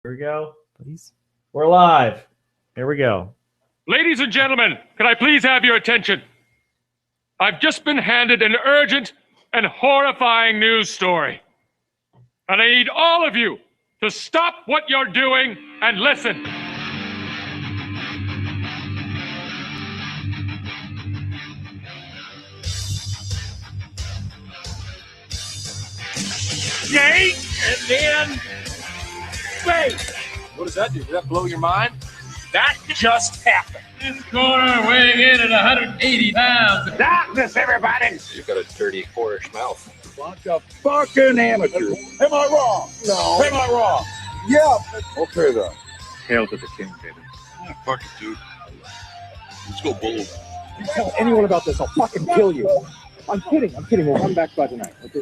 Here we go. Please. We're live. Here we go. Ladies and gentlemen, can I please have your attention? I've just been handed an urgent and horrifying news story. And I need all of you to stop what you're doing and listen. Yay! And then... Wait! What does that do? Did that blow your mind? That just happened. This corner weighing in at 180 pounds. Darkness, everybody! You've got a dirty, whorish mouth. Bunch of fucking amateurs. Am I wrong? No. Am I wrong? Yeah. Okay then. Hail to the king, baby. Yeah, fuck it, dude. Let's go bull. You tell anyone about this, I'll fucking kill you. I'm kidding. We'll come back by tonight. Okay.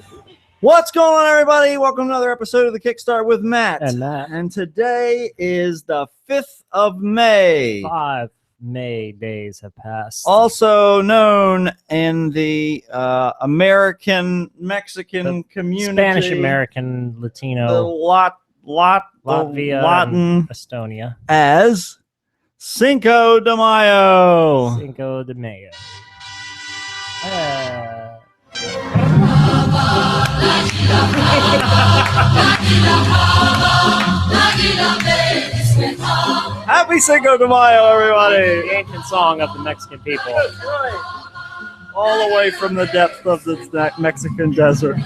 What's going on, everybody? Welcome to another episode of the Kickstart with Matt. And Matt. And today is the 5th of May. 5 May days have passed. Also known in the American-Mexican community. Spanish-American, Latino. The Latvia, Latin Estonia. as Cinco de Mayo. Cinco de Mayo. Happy Cinco de Mayo, everybody. The ancient song of the Mexican people. That's right. All the way from the depth of the Mexican desert.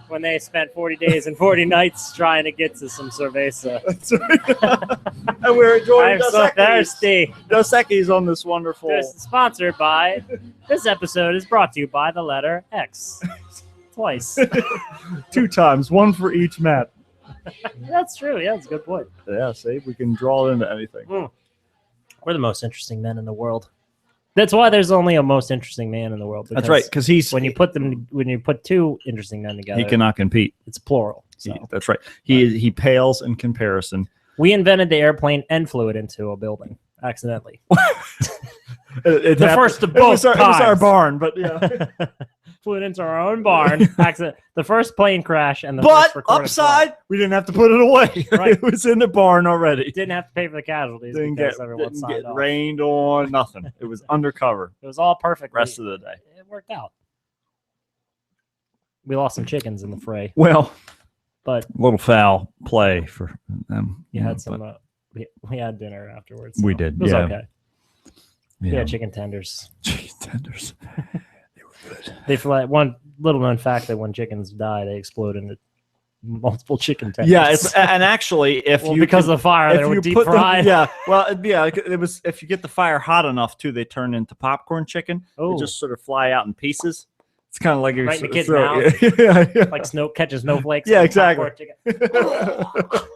When they spent 40 days and 40 nights trying to get to some cerveza. That's right. And we're enjoying I'm so thirsty. Dos Equis on this wonderful. This is sponsored by. This episode is brought to you by the letter X. Twice. 2 times, 1 for each Matt. That's true. Yeah, that's a good point. Yeah, see, we can draw it into anything. We're the most interesting men in the world. That's why there's only a most interesting man in the world. That's right, because when you put 2 interesting men together, he cannot compete. It's plural. So. That's right. He pales in comparison. We invented the airplane and flew it into a building accidentally. The first of both it was our barn, but yeah. Flew it into our own barn. Accident. The first plane crash and the but first recorded upside, flight. we didn't have to put it away. Right. It was in the barn already. Didn't have to pay for the casualties. Didn't because get everyone signed off. rained on. Nothing. It was undercover. It was all perfect. Rest of the day. It worked out. We lost some chickens in the fray, Well, but a little foul play for them. you had some. We had dinner afterwards. We so did. It was yeah. okay. Yeah, chicken tenders. Chicken tenders. They were good. They fly. One little known fact that when chickens die, they explode into multiple chicken tenders. Yeah, and actually, because of the fire, they were deep fried. It was if you get the fire hot enough too, they turn into popcorn chicken. Oh. They just sort of fly out in pieces. It's kind of like you're right in the kid's throw- mouth. yeah. Like snow catches snowflakes. Yeah, from exactly. popcorn chicken.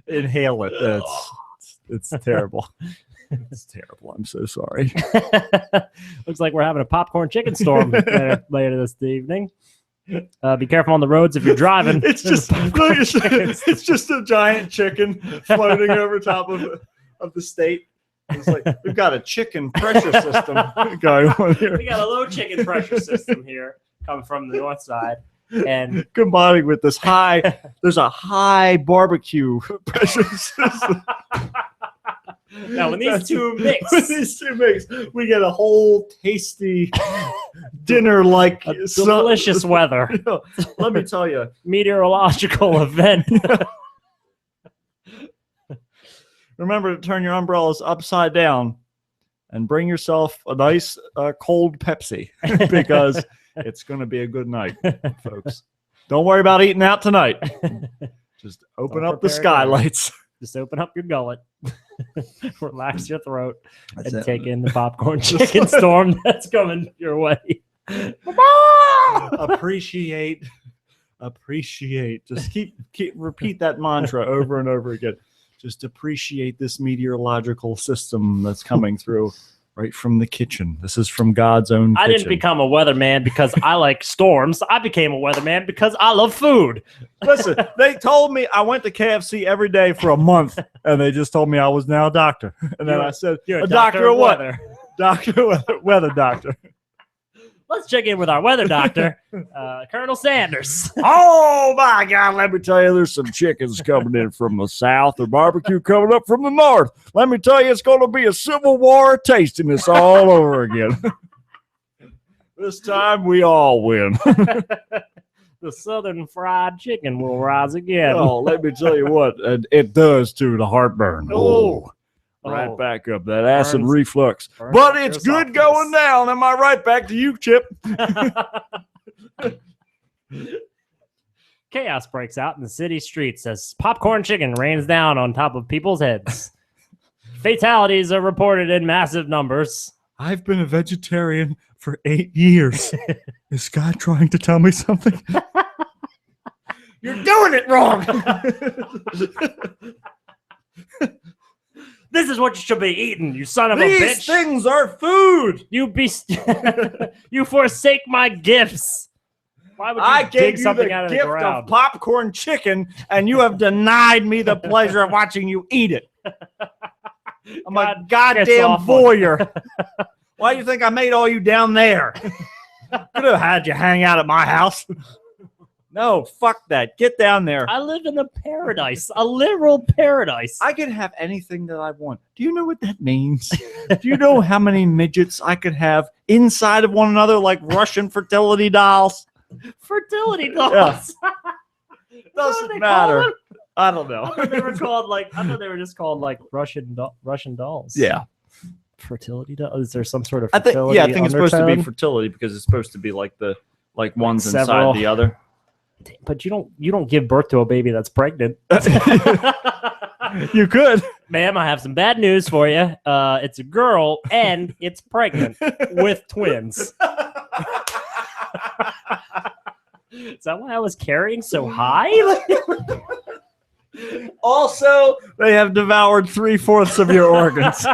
Inhale it. It's terrible. It's terrible. I'm so sorry. Looks like we're having a popcorn chicken storm later this evening. Be careful on the roads if you're driving. It's just a giant chicken floating over top of the state. It's like we've got a chicken pressure system going on here. We got a low chicken pressure system here coming from the north side. And combining with this there's a high barbecue pressure system. Now, when these two mix, we get a whole tasty dinner like delicious weather. Let me tell you, meteorological event. Remember to turn your umbrellas upside down and bring yourself a nice cold Pepsi because it's going to be a good night, folks. Don't worry about eating out tonight. Just open up the skylights. Just open up your gullet, relax your throat, and take in the popcorn chicken storm that's coming your way. Appreciate. Just keep repeat that mantra over and over again. Just appreciate this meteorological system that's coming through right from the kitchen. This is from God's own kitchen. I didn't become a weatherman because I like storms. I became a weatherman because I love food. Listen, they told me I went to KFC every day for a month, and they just told me I was now a doctor. And then I said, "You're a doctor of of what? weather. Weather doctor." Let's check in with our weather doctor, Colonel Sanders. Oh my God, let me tell you, there's some chickens coming in from the south or barbecue coming up from the north. Let me tell you, it's going to be a Civil War tasting this all over again. This time we all win. The Southern Fried Chicken will rise again. Oh, let me tell you what, it does to the heartburn. Oh. Right Oh. back up that acid Burns- reflux. burns But up it's your good esophagus. going down. Am I right? Back to you, Chip. Chaos breaks out in the city streets as popcorn chicken rains down on top of people's heads. Fatalities are reported in massive numbers. I've been a vegetarian for 8 years. Is God trying to tell me something? You're doing it wrong. This is what you should be eating, you son of a These bitch. things are food. You you forsake my gifts. Why would you I dig gave you something the out of the gift ground? of popcorn chicken, and you have denied me the pleasure of watching you eat it. I'm a It's goddamn awful. voyeur. Why do you think I made all you down there? Could have had you hang out at my house. No, fuck that. Get down there. I live in a paradise, a literal paradise. I can have anything that I want. Do you know what that means? Do you know how many midgets I could have inside of one another like Russian fertility dolls? Fertility dolls. Doesn't matter. I don't I know. thought they were called like. I thought they were just called like Russian dolls. Yeah. Fertility dolls. Is there some sort of I think fertility I think it's supposed to be undertone? fertility because it's supposed to be like the one's several. inside the other. But you don't give birth to a baby that's pregnant. You could. Ma'am, I have some bad news for you. It's a girl and it's pregnant with twins. Is that why I was carrying so high? Also, they have devoured 3/4 of your organs.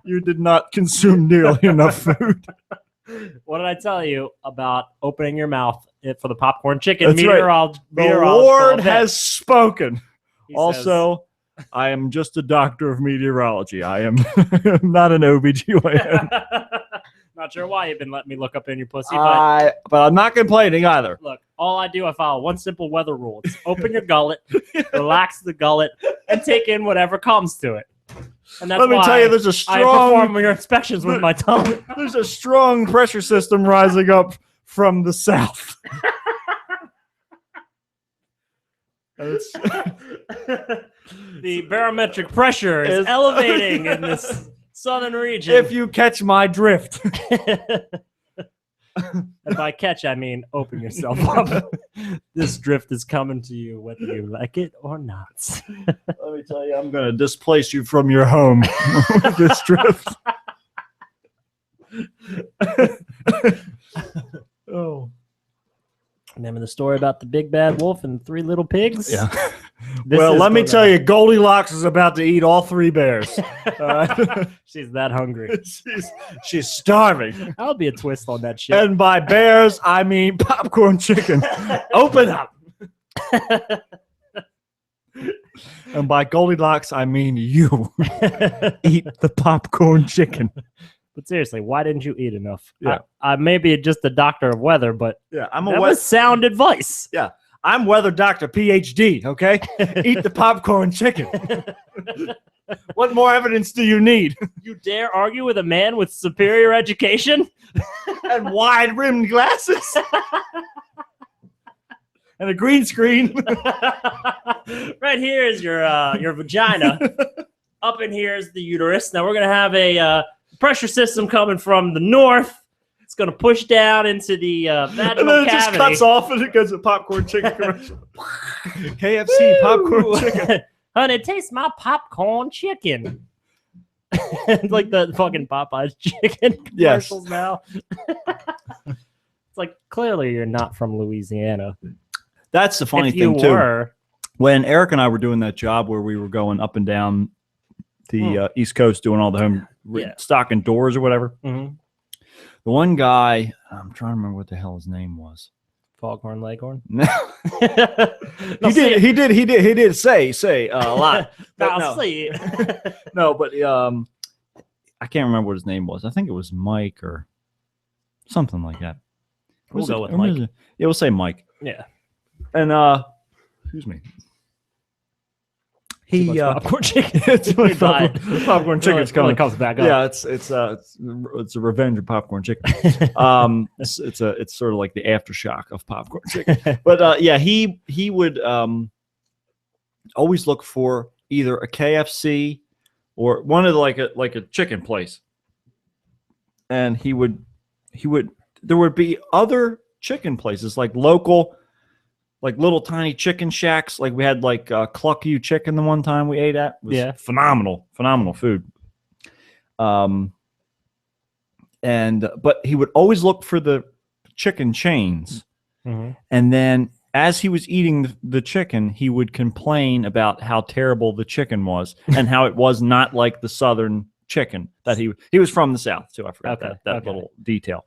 You did not consume nearly enough food. What did I tell you about opening your mouth for the popcorn chicken? That's right. The Lord has spoken. Also, I am just a doctor of meteorology. I am not an OBGYN. Not sure why you've been letting me look up in your pussy, but But I'm not complaining either. look, all I follow one simple weather rule. It's open your gullet, relax the gullet, and take in whatever comes to it. And that's Let me why tell you, there's a I perform strong, your inspections with my tongue. there's a strong pressure system rising up from the south. The barometric pressure is elevating in this southern region. If you catch my drift. And by catch, I mean open yourself up. This drift is coming to you, whether you like it or not. Let me tell you, I'm going to displace you from your home with this drift. Oh. Remember the story about the big bad wolf and 3 little pigs? Yeah. This Well, is let me gonna- tell you, Goldilocks is about to eat all 3 bears. She's that hungry. She's starving. That'll be a twist on that shit. And by bears, I mean popcorn chicken. Open up. And by Goldilocks, I mean you. Eat the popcorn chicken. But seriously, why didn't you eat enough? Yeah. I may be just a doctor of weather, but Yeah, I'm that was sound advice. I'm weather doctor, PhD. Okay, eat the popcorn chicken. What more evidence do you need? You dare argue with a man with superior education? And wide rimmed glasses. And a green screen. Right here is your vagina. Up in here is the uterus. Now we're gonna have a pressure system coming from the north. It's gonna push down into the vaginal And then it just cavity. cuts off and it goes to popcorn chicken commercial. KFC popcorn chicken. Honey, taste my popcorn chicken. It's like the fucking Popeyes chicken Yes. commercials now. It's like, clearly you're not from Louisiana. That's the funny If you thing, too. were, When Eric and I were doing that job where we were going up and down the East Coast doing all the home stocking doors or whatever, Mhm. the one guy, I'm trying to remember what the hell his name was. Foghorn Leghorn. No. He did say a lot. But I'll no. see. No, but I can't remember what his name was. I think it was Mike or something like that. We'll go with Or Mike. was it- Yeah, we'll say Mike. Yeah. And excuse me. Too much He popcorn chicken. too much Diet. popcorn chicken's Really coming. comes back up. Yeah, it's a revenge of popcorn chicken. It's sort of like the aftershock of popcorn chicken. But yeah, he would always look for either a KFC or one of the, like a chicken place, and he would there would be other chicken places like local, like little tiny chicken shacks. Like we had like Cluck You Chicken the one time we ate at. It was phenomenal food. But he would always look for the chicken chains, and then as he was eating the chicken, he would complain about how terrible the chicken was and how it was not like the Southern chicken that he was from the South too. I forgot that little detail.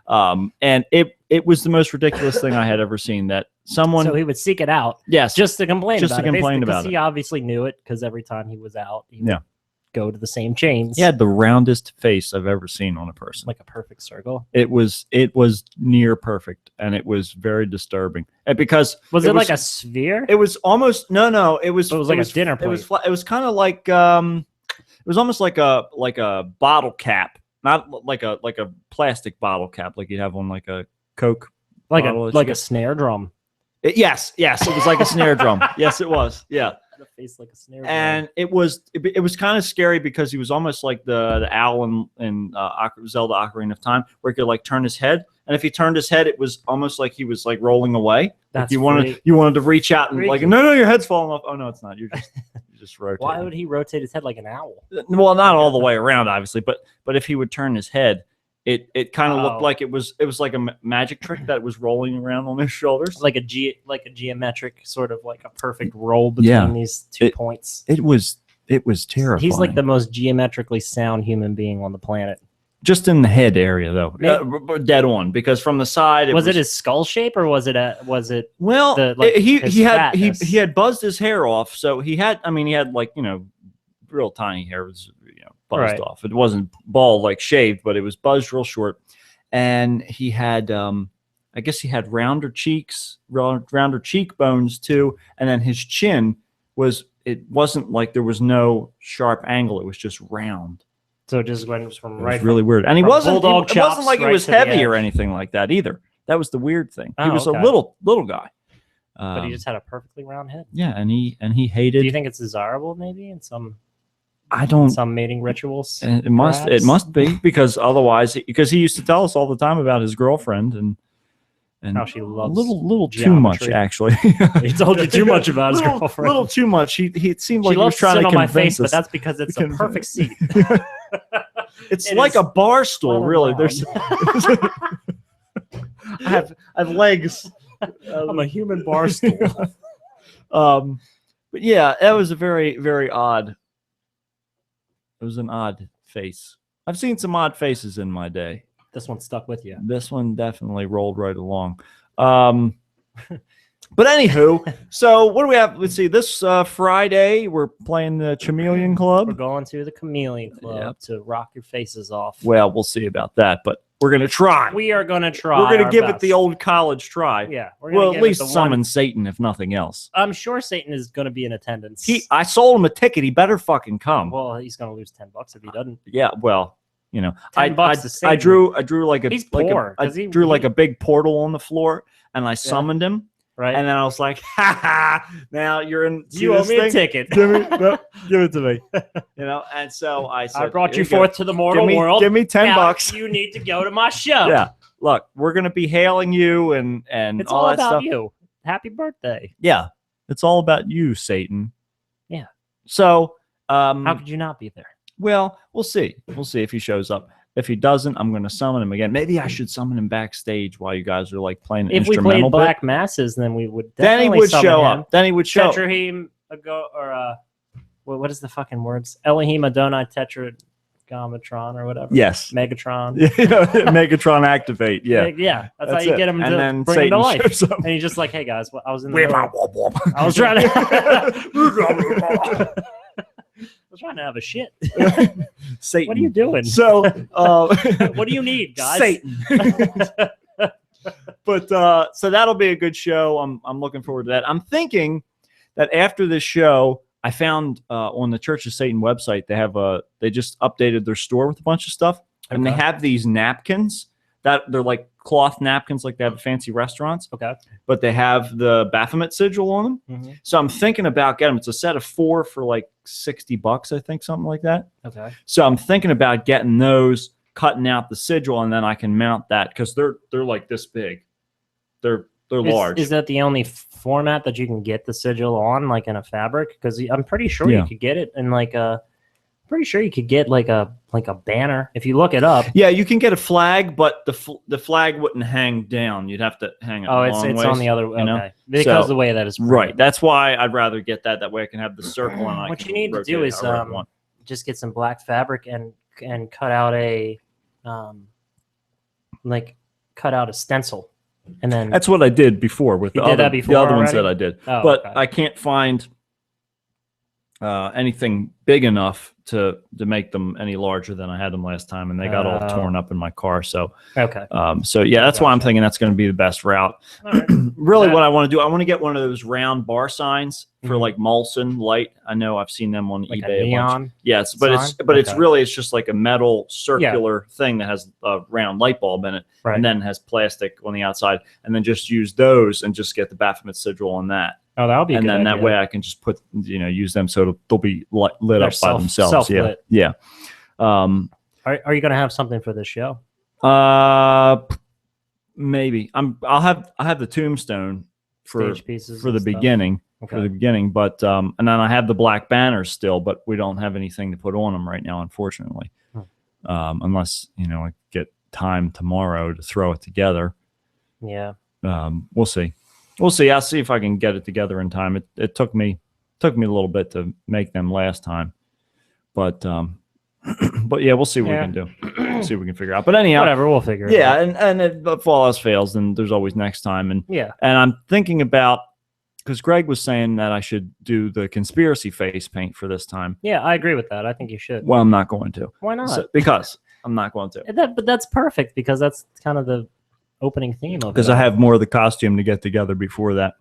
And it was the most ridiculous thing I had ever seen. That someone So he would seek it out. Yes, Just to complain just about to it. complain basically, about 'cause it. He obviously knew it because every time he was out, he would go to the same chains. He had the roundest face I've ever seen on a person. Like a perfect circle. It was near perfect, and it was very disturbing. And because Was it like a sphere? It was almost no. It was like a dinner It was plate. it was kind of like it was almost like a bottle cap, not like a plastic bottle cap like you'd have on like a Coke. Like bottle a that you get. snare drum. Yes, it was like a snare drum. Yes, it was. Yeah. A face like a snare drum. And it was kind of scary because he was almost like the owl in Zelda Ocarina of Time, where he could like turn his head, and if he turned his head, it was almost like he was like rolling away. That's Like you wanted to reach out and freaky. like no, your head's falling off. Oh no, it's not. You're just rotating. Why would he rotate his head like an owl? Well, not all the way around, obviously, but if he would turn his head, it kind of looked like it was like a magic trick that was rolling around on his shoulders, Like a geometric sort of like a perfect roll between these 2 points. It was terrifying. He's like the most geometrically sound human being on the planet. just in the head area though, dead on, because from the side was it his skull shape or was it well the, like, he had buzzed his hair off, so he had like real tiny hair was buzzed off. It wasn't bald like shaved, but it was buzzed real short, and he had I guess he had rounder cheeks, rounder cheekbones too, and then his chin wasn't like there was no sharp angle, it was just round. So it just went from It was really weird, and it wasn't like he was right to the heavy or edge. anything like that either. That was the weird thing. He Oh, was okay. a little guy, but he just had a perfectly round head. yeah, and he hated. Do you think it's desirable maybe in some mating rituals? It must be, because otherwise, because he used to tell us all the time about his girlfriend and how she loves a little too much, geometry. actually. He told you too much about his girlfriend. Little too much. It seemed like She he was loves to trying sit to on my convince face, us. but that's because it's a perfect seat. It's It like is a bar stool, really. round. There's I have legs. I'm a human bar stool. But yeah, that was a very, very odd. It was an odd face. I've seen some odd faces in my day. This one stuck with you. This one definitely rolled right along. But anywho, so what do we have? Let's see. This Friday, we're playing the Chameleon We're Club. going to the Chameleon Club to rock your faces off. Well, we'll see about that, but we're going to try. We are going to try. We're going to our give it best. the old college try. Yeah. We're gonna Well, give at it least the one- summon Satan, if nothing else. I'm sure Satan is going to be in attendance. I sold him a ticket. He better fucking come. Well, he's going to lose $10 if he doesn't. Yeah, well, $10 to I Satan. drew like a He's like poor, a, I 'cause he- drew like a big portal on the floor, and I summoned him. Right. And then I was like, ha ha, now you're in. see You owe this me a thing? ticket. Give it to me. And so I said, I brought "Here you go. forth to the mortal world. Give me Now $10. You need to go to my show. Yeah. Look, we're going to be hailing you and It's all all that about stuff. you. Happy birthday. Yeah. It's all about you, Satan. Yeah. So, How could you not be there? well, we'll see. We'll see if he shows up. If he doesn't, I'm going to summon him again. Maybe I should summon him backstage while you guys are like playing an If we instrumental played bit. Black Masses, then we would Then he definitely would summon show him. up. Then he would show up. Tetraheme what is the fucking words? Elohim Adonai Tetragamatron or whatever. Yes. Megatron. Megatron activate. Yeah. Yeah. That's how That's you it. get him And to then bring him to Satan life. shows up. And he's just like, hey guys, I was in the Whip, middle. wop, wop, wop. I was trying to trying to have a shit. Satan. What are you doing? So, What do you need, guys? Satan. But so that'll be a good show. I'm looking forward to that. I'm thinking that after this show, I found on the Church of Satan website they just updated their store with a bunch of stuff, and they have these napkins that they're like cloth napkins, like they have at fancy restaurants. Okay. But they have the Baphomet sigil on them. Mm-hmm. So I'm thinking about getting them. It's a set of 4 for like $60, I think, something like that. Okay. So I'm thinking about getting those, cutting out the sigil, and then I can mount that because they're like this big. They're large. Is that the only format that you can get the sigil on, like in a fabric? Because I'm pretty sure you could get it in like a. Pretty sure you could get like a banner if you look it up. Yeah, you can get a flag, but the flag wouldn't hang down. You'd have to hang it. Oh, it's on the other. Okay, know? Because the way that is printed. Right. That's why I'd rather get that. That way I can have the circle. And what you need to do is just get some black fabric and cut out a cut out a stencil, and then that's what I did before with the other ones that I did. Oh, but okay. I can't find anything big enough to make them any larger than I had them last time, and they got all torn up in my car. So okay. So yeah, that's why I'm thinking that's going to be the best route. Right. Really, what I want to do, I want to get one of those round bar signs for like Molson Light. I know I've seen them on like eBay. A neon yes, but sign? it's just like a metal circular thing that has a round light bulb in it, Right. and then has plastic on the outside, and then just use those and just get the Baphomet sigil on that. Oh, that would be. And then that way I can just put, use them so they'll be lit up by themselves. Self-lit. Yeah. Are you going to have something for this show? Maybe I have the tombstone for Stage pieces for the and stuff? beginning. Okay. For the beginning, but and then I have the black banners still, but we don't have anything to put on them right now, unfortunately. Unless I get time tomorrow to throw it together. Yeah. We'll see. I'll see if I can get it together in time. It took me a little bit to make them last time, but yeah, we'll see what we can do. We'll see what we can figure out. But anyhow, Whatever, we'll figure it out. yeah, and if all else fails, then there's always next time. And Yeah. and I'm thinking about, because Greg was saying that I should do the conspiracy face paint for this time. Yeah, I agree with that. I think you should. Well, I'm not going to. Why not? Because I'm not going to. But that's perfect because that's kind of the opening theme of it. Because I have more of the costume to get together before that.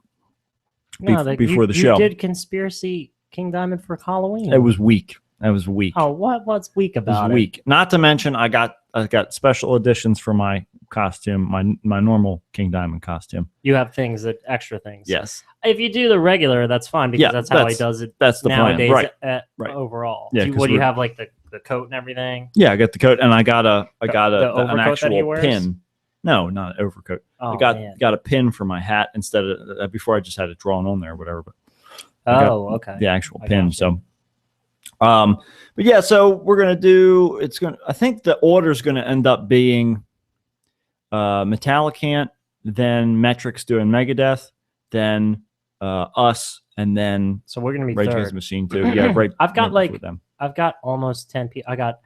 Before the show. You did Conspiracy King Diamond for Halloween. It was weak. That was weak. Oh, what's weak about it? Was weak. Not to mention, I got special editions for my costume, my normal King Diamond costume. You have extra things. Yes. If you do the regular, that's fine because that's how he does it. That's the nowadays. plan. Right. Overall. Yeah. Do you have like the coat and everything? Yeah, I got the coat, and I got an overcoat that he actual wears? pin. No, not an overcoat. Oh, I got man. a pin for my hat instead of before I just had it drawn on there or whatever. But okay. The actual I pin. gotcha. So, but yeah, so we're gonna do. I think the order's gonna end up being Metallicant, then Metric's doing Megadeth, then us, and then So we're gonna be Rage third. Against the Machine too. Yeah, right. I've got right before them. I've got almost 10 people. I got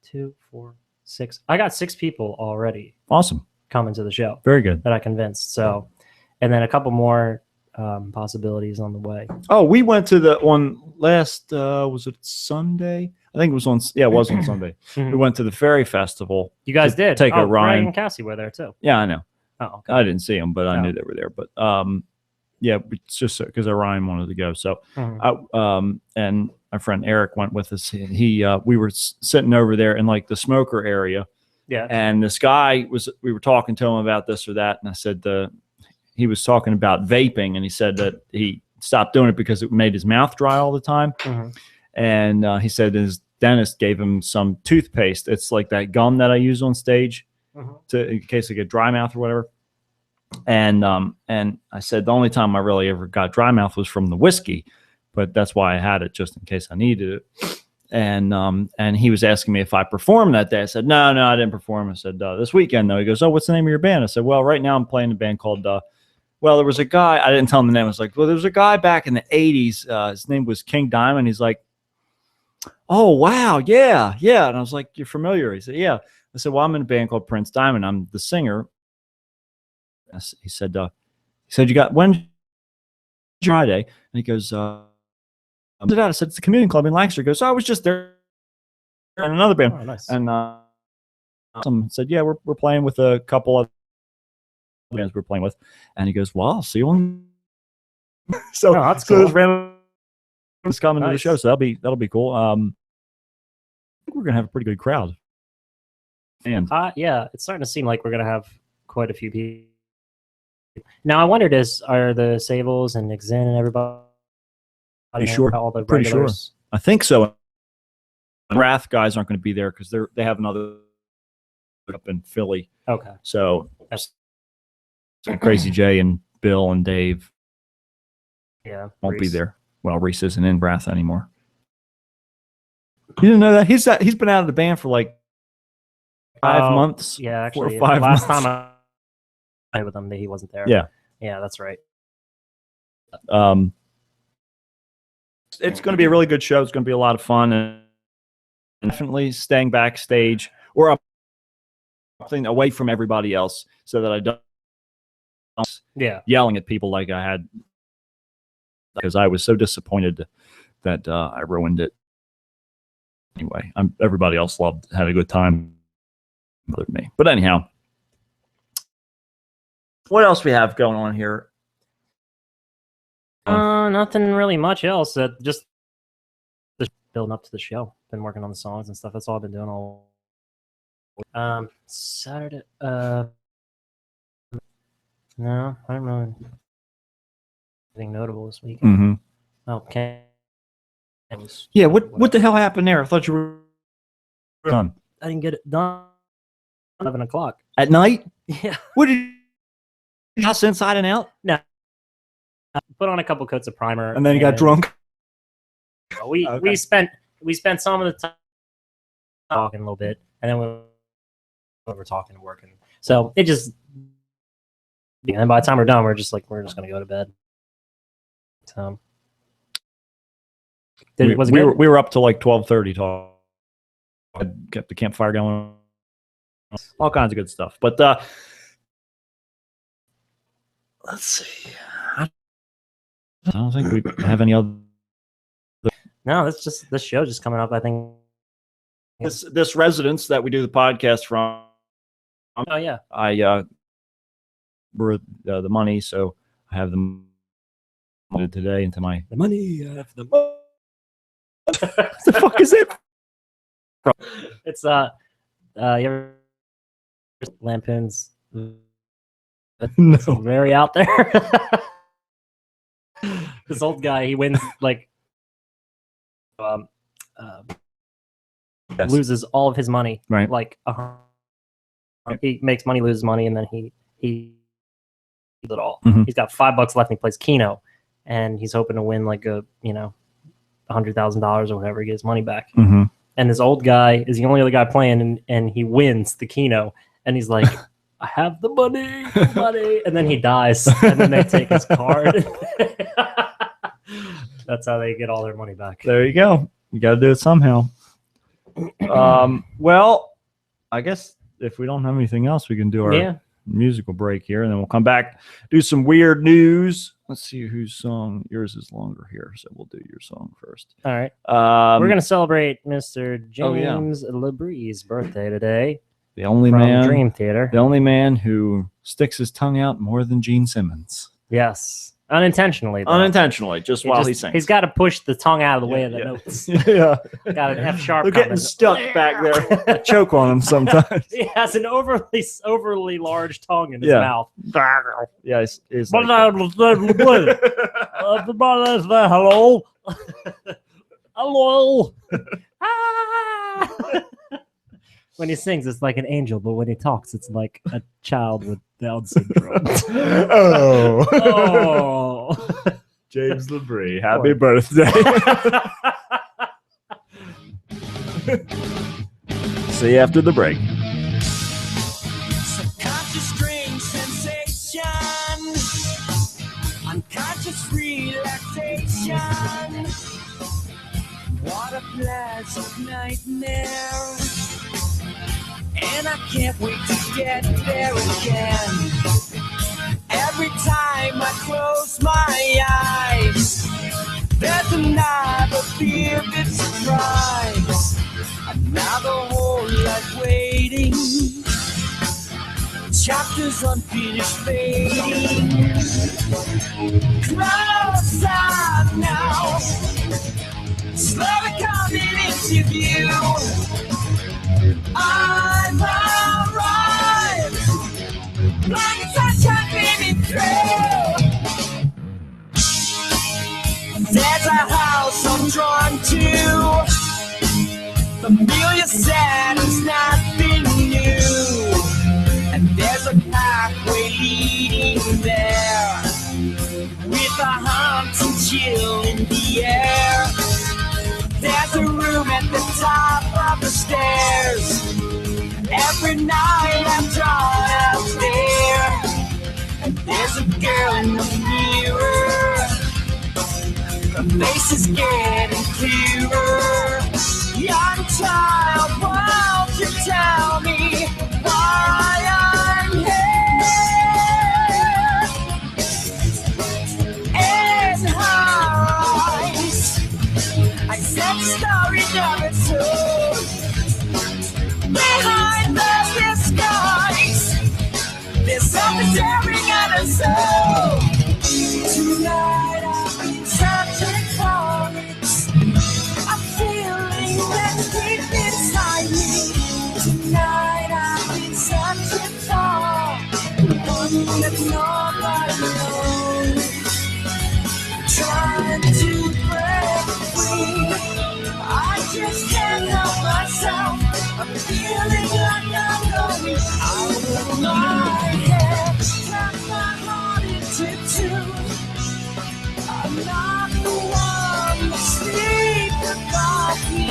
2, 4, 6. I got 6 people already Awesome. coming to the show Very good. that I convinced. So, and then a couple more possibilities on the way. Oh, we went to the one last. Was it Sunday? I think it was on. Yeah, it was on Sunday. We went to the Fairy Festival. You guys to did take a Greg Ryan. and Cassie were there too. Yeah, I know. Oh, okay. I didn't see them, but I Oh. knew they were there. But yeah, it's just because Ryan wanted to go. So, Mhm. and my friend Eric went with us. We were sitting over there in like the smoker area, Yeah. and this guy we were talking to him about this or that, and I said he was talking about vaping, and he said that he stopped doing it because it made his mouth dry all the time, Mhm. and he said his dentist gave him some toothpaste. It's like that gum that I use on stage in case I get dry mouth or whatever. And I said the only time I really ever got dry mouth was from the whiskey, but that's why I had it just in case I needed it. And he was asking me if I performed that day. I said, no, I didn't perform. I said, this weekend though. He goes, oh, what's the name of your band? I said, well, right now I'm playing a band called, well, there was a guy, I didn't tell him the name. I was like, well, there was a guy back in the 80s. His name was King Diamond. He's like, oh, wow. Yeah. And I was like, you're familiar? He said, yeah. I said, well, I'm in a band called Prince Diamond. I'm the singer. He said, you got when Friday? And he goes, I said, it's the community club in Lancaster. He goes, I was just there in another band. Oh, nice. And some said, yeah, we're playing with a couple of bands we're playing with. And he goes, well, I'll see you on. So, that's so cool. this random is coming to the Nice. show. So that'll be cool. I think we're going to have a pretty good crowd. And Yeah, it's starting to seem like we're gonna have quite a few people. Now I wondered, are the Sables and Nick Zinn and everybody? Pretty sure. All the Pretty sure. regulars? I think so. Wrath guys aren't going to be there because they have another up in Philly. Okay. So Crazy Jay and Bill and Dave won't be there. Well, Reese isn't in Wrath anymore. You didn't know that? He's been out of the band for like 5 months. Yeah, actually, 4 or 5 last months. time I played with him, he wasn't there. Yeah. Yeah, that's right. It's going to be a really good show. It's going to be a lot of fun, and definitely staying backstage or up away from everybody else so that I don't yelling at people like I had, because I was so disappointed that I ruined it. Anyway, everybody else had a good time. Bothered me, but anyhow, what else we have going on here? Nothing really much else. Just building up to the show. Been working on the songs and stuff. That's all I've been doing all. Saturday. No, I don't know anything notable this week. Mm-hmm. Okay. Yeah. What the hell happened there? I thought you were done. I didn't get it done. 11 o'clock At night? Yeah. What did you house inside and out? No. I put on a couple coats of primer, And then you got drunk? We spent some of the time talking a little bit, and then we were talking and working. So it just, and by the time we're done, we're just gonna go to bed. So We was it good? were up till like 12:30 talking. I kept the campfire going. All kinds of good stuff. But let's see. I don't think we have any other. No, that's just this show just coming up. I think This residence that we do the podcast from. Oh yeah. I brought the money, so I have them today into my The money. I have the what the fuck is it? It's you ever Lampoon's No. very out there. This old guy, he wins like Yes. loses all of his money. Right. Like he makes money, loses money, and then he it all. Mhm. He's got $5 left and he plays Keno, and he's hoping to win like $100,000 or whatever, get his money back. Mm-hmm. And this old guy is the only other guy playing, and he wins the Keno, and he's like, I have the money, and then he dies, and then they take his card. That's how they get all their money back. There you go. You got to do it somehow. Well, I guess if we don't have anything else, we can do our musical break here, and then we'll come back, do some weird news. Let's see whose song. Yours is longer here, so we'll do your song first. All right. We're We're going to celebrate Mr. James Labree's birthday today. The only from man, Dream Theater. the only man who sticks his tongue out more than Gene Simmons. Yes. Unintentionally. Though. Unintentionally, just while he sings. He's got to push the tongue out of the way of the notes. Yeah. Got an F sharp. They're getting stuck back there. I choke on him sometimes. He has an overly large tongue in his Yeah. mouth. Yeah, he's But like everybody there, hello. Hello. Ah. When he sings, it's like an angel, but when he talks, it's like a child with Down syndrome. Oh. James Labree, happy birthday. See you after the break. Subconscious strange sensation, unconscious relaxation. What a pleasant nightmare, and I can't wait to get there again. Every time I close my eyes, there's another vivid surprise. Another whole life waiting. Chapters unfinished fading. Close up now. Slowly coming into view. I've arrived. Blind sunshine beaming through. There's a house I'm drawn to. Familiar sounds, nothing new. And there's a pathway leading there, with a haunting chill in the air. There's a room at the top of the stairs. Every night I'm drawn out there. And there's a girl in the mirror. Her face is getting clearer. Young child, won't you tell me why I'm here? In her eyes, I said story never told. Behind the disguise, there's something tearing at us soul. Tonight I've been searching for it. I'm feeling that deep inside me. Tonight I've been searching for the one that nobody knows. Trying to break free. I just can't help myself. I'm feeling like I'm going out of my head. Cut my heart into two. I'm not the one to sleep without you.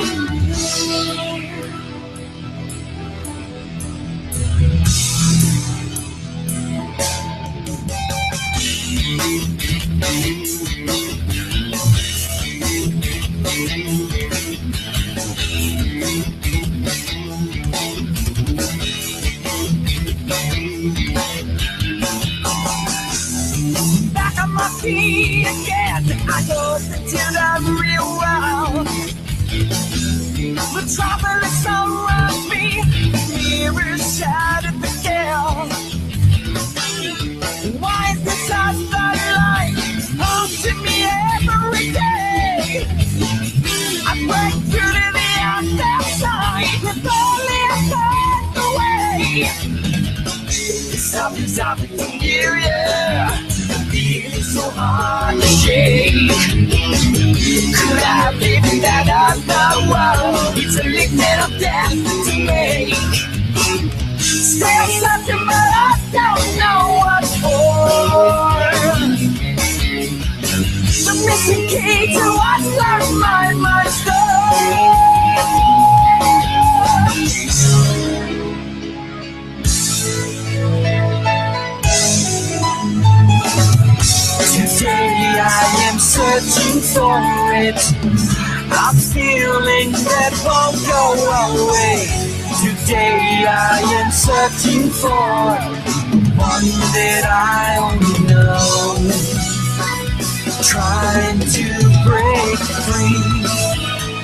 Back on my feet again, I hope that you're not real well. The trouble is around me, mirrors shattered the gale. Why is this other light haunting me every day? I break through to the other side with only a step away. Something's happening here, yeah. Feeling so hard to shake. Could I live in that other world? It's a liquid of death to make. Still something, but I don't know what for. The missing key to unlock my mind store. Today I am searching for it. I'm feeling that won't go away. Today I am searching for one that I only know. Trying to break free.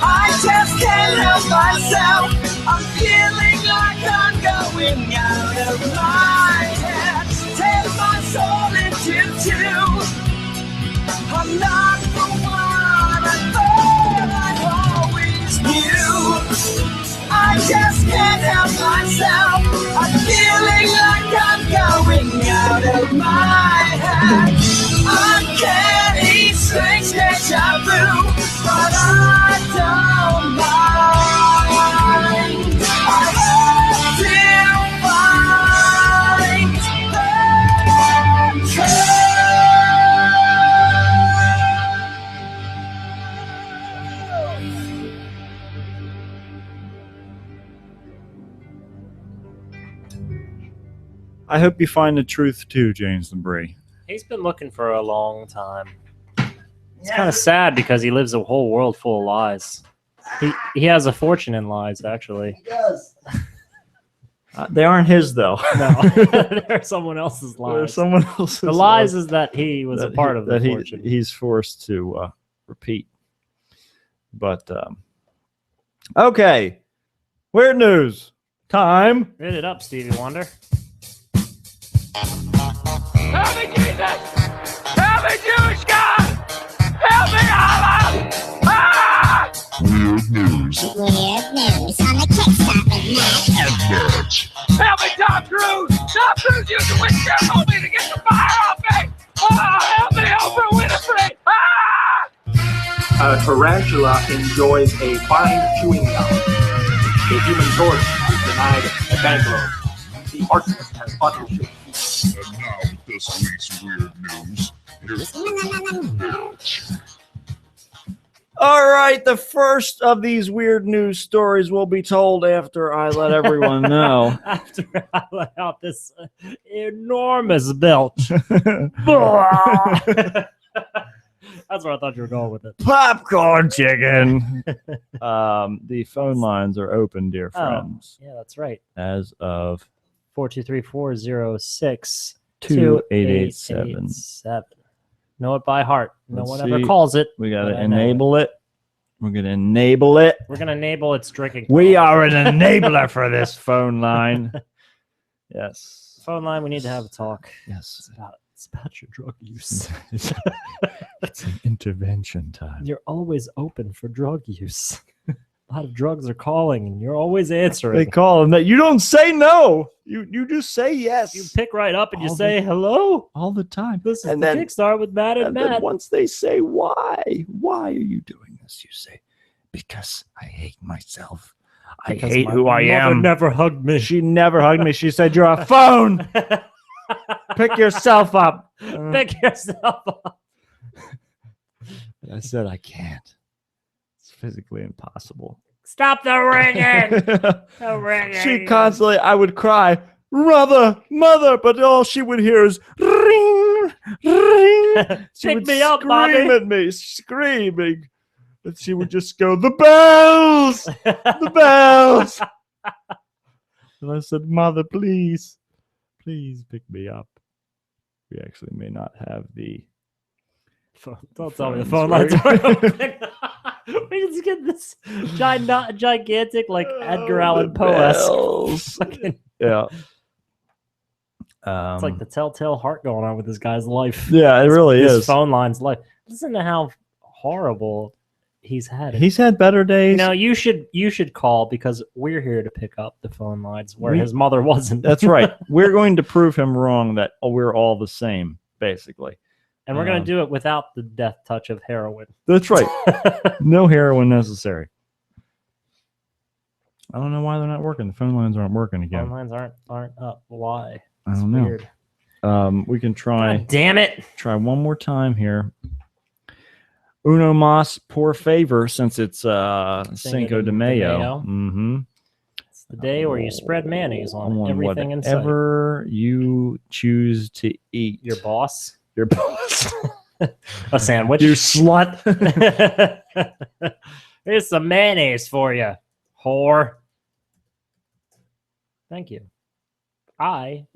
I just can't help myself. I'm feeling like I'm going out of my head. Tear my soul into two. I'm not the one I thought I always knew. I just can't help myself. I'm feeling like I'm going out of my head. Uncanny, strange deja vu, but I don't mind. I hope to find the truth. I hope you find the truth too, James and Bree. He's been looking for a long time. It's kind of sad because he lives a whole world full of lies. He has a fortune in lies, actually. He does. They aren't his, though. No, they're someone else's lies. They're someone else's. The lies is that he was a part of the fortune. He's forced to repeat. But okay, weird news time. Read it up, Stevie Wonder. Help me, Jesus! Help me, Jewish God! Help me, Allah! Ah! Weird news. Weird news on the Kickstarter. Help me, Tom Cruise! Tom Cruise used to wish careful me to get the fire off me! Oh, help me, Oprah Winfrey! Ah! A tarantula enjoys a fine chewing gum. A human torch is denied a bank loan. The arsonist has authorship. And now this week's weird news. Here's All right, the first of these weird news stories will be told after I let everyone know. After I let out this enormous belch. That's where I thought you were going with it. Popcorn chicken. The phone lines are open, dear friends. Yeah, that's right. As of 423-406 2887. Know it by heart. No Let's one ever see. calls it. We got to but I know enable it. We're going to enable it. We're going to enable its drinking. We are an enabler for this phone line. Yes. Phone line, we need to have a talk. Yes. It's about your drug use. It's an intervention time. You're always open for drug use. A lot of drugs are calling, and you're always answering. They call them that. You don't say no. You just say yes. You pick right up and you All say hello. all the time. This is And the then- Kickstart with Matt and then Matt. once they say why are you doing this? You say, because I hate myself. I Because hate my who I mother am. never hugged me. She never hugged me. She said, "You're a phone. Pick yourself up." Pick yourself up. I said, "I can't. It's physically impossible." Stop the ringing. The ringing. She constantly, I would cry, mother, but all she would hear is ring, ring. She Pick would me up, scream Bobby. at me, screaming. And she would just go, the bells, the bells. And I said, "Mother, please pick me up." We actually may not have the Don't tell me the phones phone lines are working. open. We just get this gigantic, like Edgar Allan the Poe-esque. bells. fucking- Yeah. It's like the telltale heart going on with this guy's life. Yeah, it really His is. phone line's life. Listen to how horrible he's had it. He's had better days. You know, you should call because we're here to pick up the phone lines where We- his mother wasn't. That's right. We're going to prove him wrong that we're all the same, basically. And we're going to do it without the death touch of heroin. That's right. No heroin necessary. I don't know why they're not working. The phone lines aren't working Phone again. lines aren't up. Why? I It's don't know. weird. We can try God damn it. one more time here. Uno mas por favor, since it's Cinco de Mayo. Mm-hmm. It's the day where you spread mayonnaise on everything in sight. whatever you choose to eat. Your boss. Your boss. A sandwich. You slut. Here's some mayonnaise for you, whore. Thank you.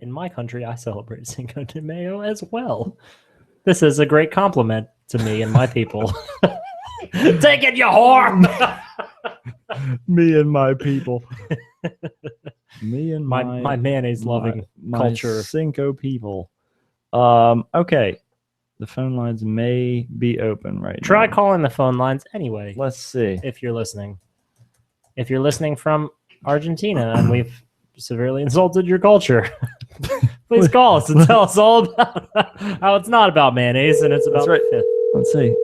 In my country, I celebrate Cinco de Mayo as well. This is a great compliment to me and my people. Take it, you whore! Me and my people. Me and my mayonnaise-loving culture. Cinco people. Okay. The phone lines may be open right now. Try calling the phone lines anyway. Let's see. If you're listening. If you're listening from Argentina and we've severely insulted your culture, please call us and tell us all about how it's not about mayonnaise and it's about That's right. fifth. Let's see.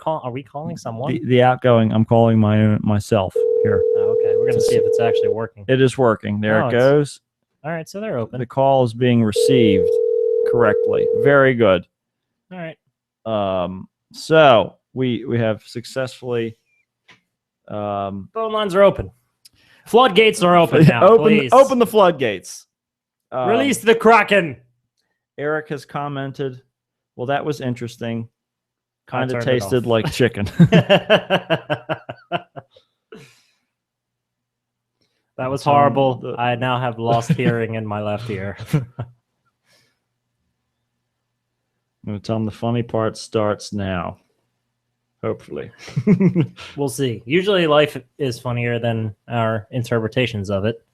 Are we calling someone? The outgoing, I'm calling myself here. Oh, okay, we're gonna see if it's actually working. It is working. There Oh, it it's- goes. All right, so they're open. The call is being received correctly. Very good. All right. So we have successfully Phone lines are open. Floodgates are open now. Please. open the floodgates. Release the Kraken. Eric has commented, well, that was interesting. Kind of turned it tasted off. like chicken. That was It's on horrible. the- I now have lost hearing in my left ear. I'm going to tell him the funny part starts now. Hopefully. We'll see. Usually life is funnier than our interpretations of it.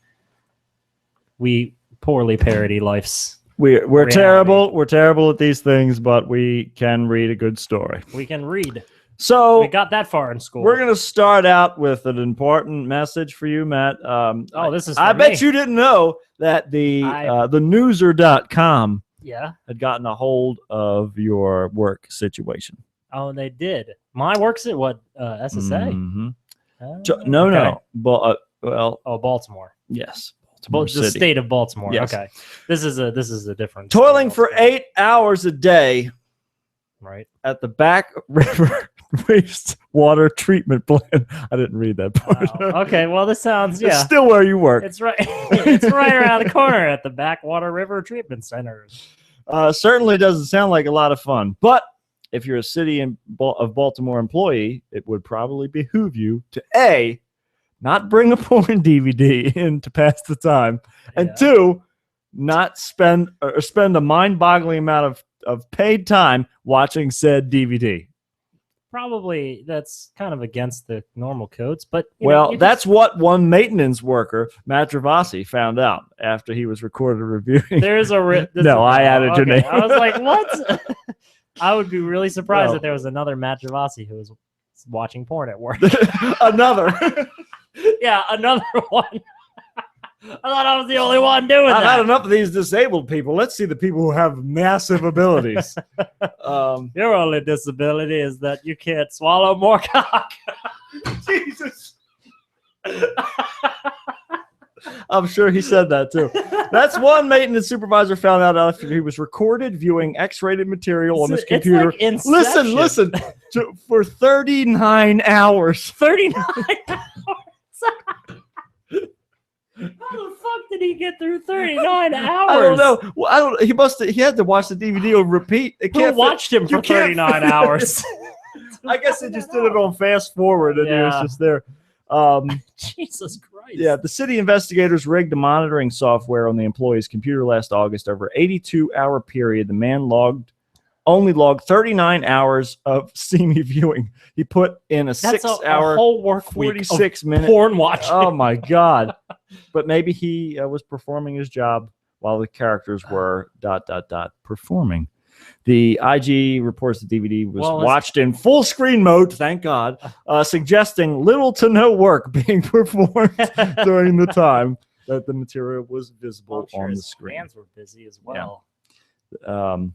We poorly parody life's We're reality. terrible. We're terrible at these things, but we can read a good story. We can read. So We got that far in school. we're going to start out with an important message for you, Matt. This is I for bet me. you didn't know that the newser.com Yeah. had gotten a hold of your work situation. Oh, they did. My work's at what? SSA? Mhm. Oh, No, okay. no. But Oh, Baltimore. yes. The Baltimore City. state of Baltimore. Yes. Okay. This is a different. Toiling state for altogether. 8 hours a day Right. at the back river wastewater treatment plant. I didn't read that part. Wow. Okay. Well, this sounds It's still where you work. It's right. It's right around the corner at the Backwater River Treatment Center. Certainly doesn't sound like a lot of fun. But if you're a City of Baltimore employee, it would probably behoove you to A, not bring a porn DVD in to pass the time, and Yeah. two, not spend a mind-boggling amount of paid time watching said DVD. Probably that's kind of against the normal codes, but That's what one maintenance worker, Matt Travasi, found out after he was recorded reviewing. there's a No, I added your name. I was like, what? I would be really surprised Well. if there was another Matt Travasi who was watching porn at work. Another. Yeah, another one. I thought I was the only one doing I've that. had enough of these disabled people. Let's see the people who have massive abilities. Your only disability is that you can't swallow more cock. Jesus. I'm sure he said that too. That's one maintenance supervisor found out after he was recorded viewing X-rated material on his It's computer. like Inception. Listen, for 39 hours. 39 hours. How the fuck did he get through 39 hours? I don't know. Well, I don't. He had to watch the DVD on repeat. Who watched him for 39 hours? I guess they just did it on fast forward, and he was Yeah. just there. Jesus Christ. Yeah, the city investigators rigged the monitoring software on the employee's computer last August. Over an 82-hour period, the man only logged 39 hours of steamy viewing. He put in a That's 6-hour, a whole work week 46-minute porn watching. Oh my God! But maybe he was performing his job while the characters were ... performing. The IG reports the DVD was watched in full screen mode, thank God, suggesting little to no work being performed during the time that the material was visible I'm sure on the his screen. hands were busy as well. The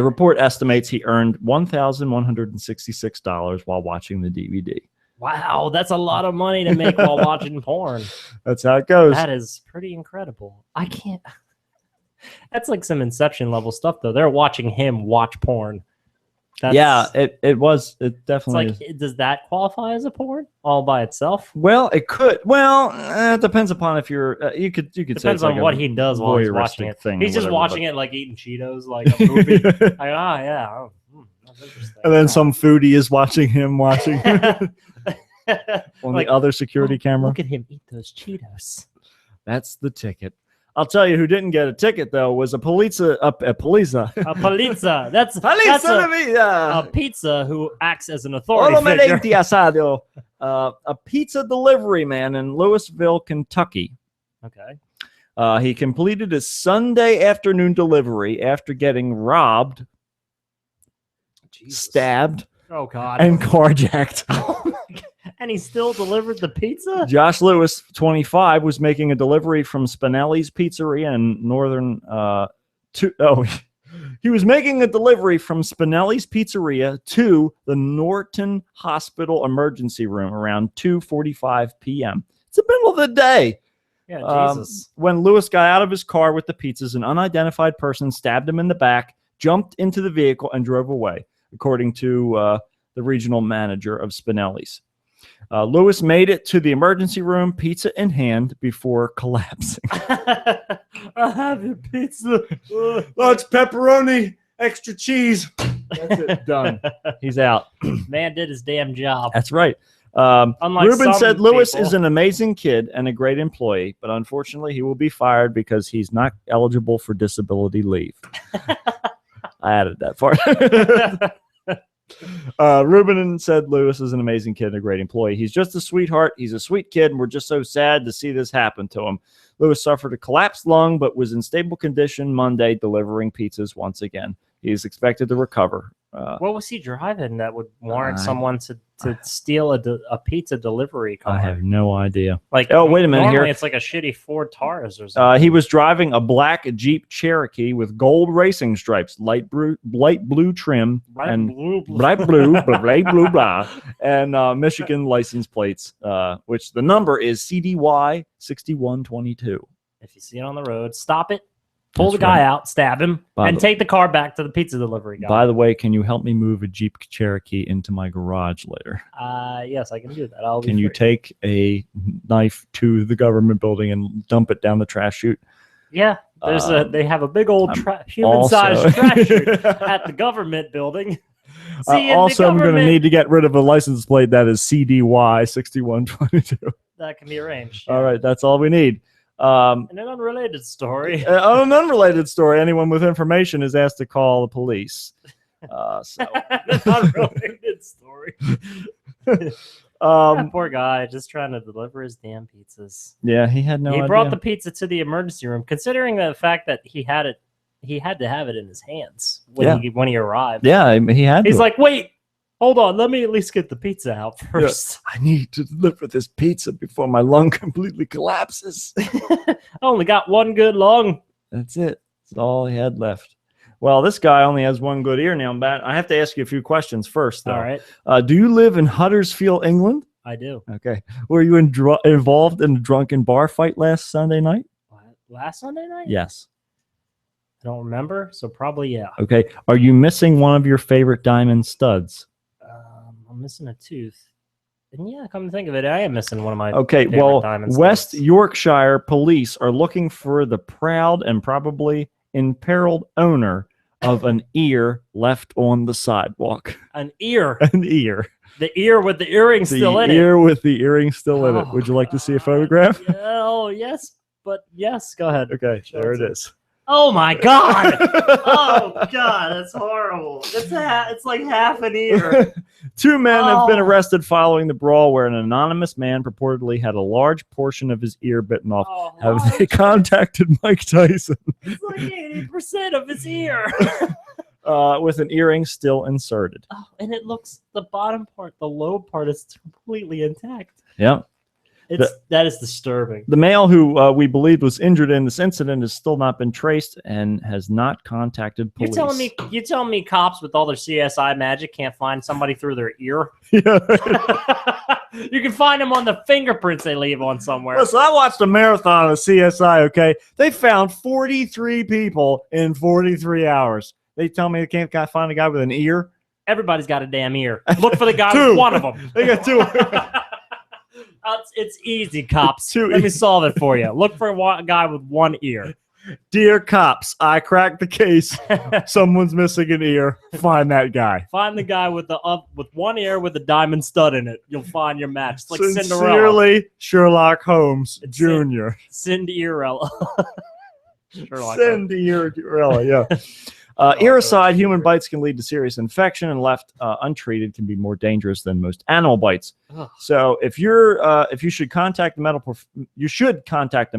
report estimates he earned $1,166 while watching the DVD. Wow, that's a lot of money to make while watching porn. That's how it goes. That is pretty incredible. I can't. That's like some Inception level stuff, though. They're watching him watch porn. Yeah, it definitely It's like, is. does that qualify as a porn all by itself? Well, it could. Well, it depends upon if you're. You could say Depends it's on like what a he does while he's voyeuristic watching it. thing He's or just whatever, watching but- it like eating Cheetos, like a movie. Like, yeah, oh, that's interesting. And then some foodie is watching him watching on Like, the other security camera. Look at him eat those Cheetos. That's the ticket. I'll tell you who didn't get a ticket though was a pizza. A pizza. That's a pizza who acts as an authority figure. asado. A pizza delivery man in Louisville, Kentucky. Okay. He completed his Sunday afternoon delivery after getting robbed, stabbed, Oh God. and carjacked. And he still delivered the pizza? Josh Lewis, 25, was making a delivery from Spinelli's Pizzeria in northern. He was making a delivery from Spinelli's Pizzeria to the Norton Hospital emergency room around 2:45 p.m. It's the middle of the day. Yeah, Jesus. When Lewis got out of his car with the pizzas, an unidentified person stabbed him in the back, jumped into the vehicle, and drove away, according to the regional manager of Spinelli's. Lewis made it to the emergency room, pizza in hand, before collapsing. I have your pizza. Large pepperoni, extra cheese. That's it. Done. He's out. Man did his damn job. That's right. Unlike Ruben some said Lewis people. is an amazing kid and a great employee, but unfortunately he will be fired because he's not eligible for disability leave. I added that part. Ruben said Lewis is an amazing kid and a great employee. He's just a sweetheart. He's a sweet kid, and we're just so sad to see this happen to him. Lewis suffered a collapsed lung, but was in stable condition Monday, delivering pizzas once again. He is expected to recover. What was he driving that would warrant someone to steal a pizza delivery car? I have no idea. Like, oh, wait a minute normally here. It's like a shitty Ford Taurus or something. He was driving a black Jeep Cherokee with gold racing stripes, light blue trim, and light blue, blah, and Michigan license plates, which the number is CDY 6122. If you see it on the road, stop it. Pull the guy out, stab him, and take the car back to the pizza delivery guy. By the way, can you help me move a Jeep Cherokee into my garage later? Yes, I can do that. Can you take a knife to the government building and dump it down the trash chute? Yeah, they have a big old human-sized trash chute at the government building. See, also, I'm going to need to get rid of a license plate that is CDY 6122. That can be arranged. All right, that's all we need. And an unrelated story. On an unrelated story, anyone with information is asked to call the police. An unrelated story. That poor guy just trying to deliver his damn pizzas. Yeah, he had no idea. He brought the pizza to the emergency room, considering the fact that he had to have it in his hands when he arrived. Yeah, he had to. He's like, wait, hold on, let me at least get the pizza out first. I need to deliver this pizza before my lung completely collapses. I only got one good lung. That's it. That's all he had left. Well, this guy only has one good ear now, Matt. I have to ask you a few questions first, though. All right. Do you live in Huddersfield, England? I do. Okay. Were you involved in a drunken bar fight last Sunday night? Last Sunday night? Yes. I don't remember, so probably yeah. Okay. Are you missing one of your favorite diamond studs? I'm missing a tooth. And yeah, come to think of it, I am missing one of my diamond West studs. Yorkshire police are looking for the proud and probably imperiled owner of an ear left on the sidewalk. An ear? An ear. The ear with the earring still in it. The ear with the earring still in it. Would you like to see a photograph? Oh, yes. But yes, go ahead. Okay, there it is. Oh my God! Oh God, that's horrible. It's like half an ear. Two men have been arrested following the brawl where an anonymous man purportedly had a large portion of his ear bitten off. Have they contacted Mike Tyson? It's like 80% of his ear. With an earring still inserted. Oh, and it looks, the bottom part, the lobe part is completely intact. Yeah. That is disturbing. The male who we believed was injured in this incident has still not been traced and has not contacted police. You're telling me cops with all their CSI magic can't find somebody through their ear? Yeah. You can find them on the fingerprints they leave on somewhere. Listen, I watched a marathon of CSI, okay? They found 43 people in 43 hours. They tell me they can't find a guy with an ear? Everybody's got a damn ear. Look for the guy with one of them. They got two. It's easy, cops. Let me solve it for you. Look for a guy with one ear. Dear cops, I cracked the case. Someone's missing an ear. Find that guy. Find the guy with one ear with a diamond stud in it. You'll find your match. It's like Sincerely, Cinderella. Sherlock Holmes Jr. Cinderella. Cinderella, yeah. Ear aside, human bites can lead to serious infection, and left untreated can be more dangerous than most animal bites. Ugh. So, if you should contact the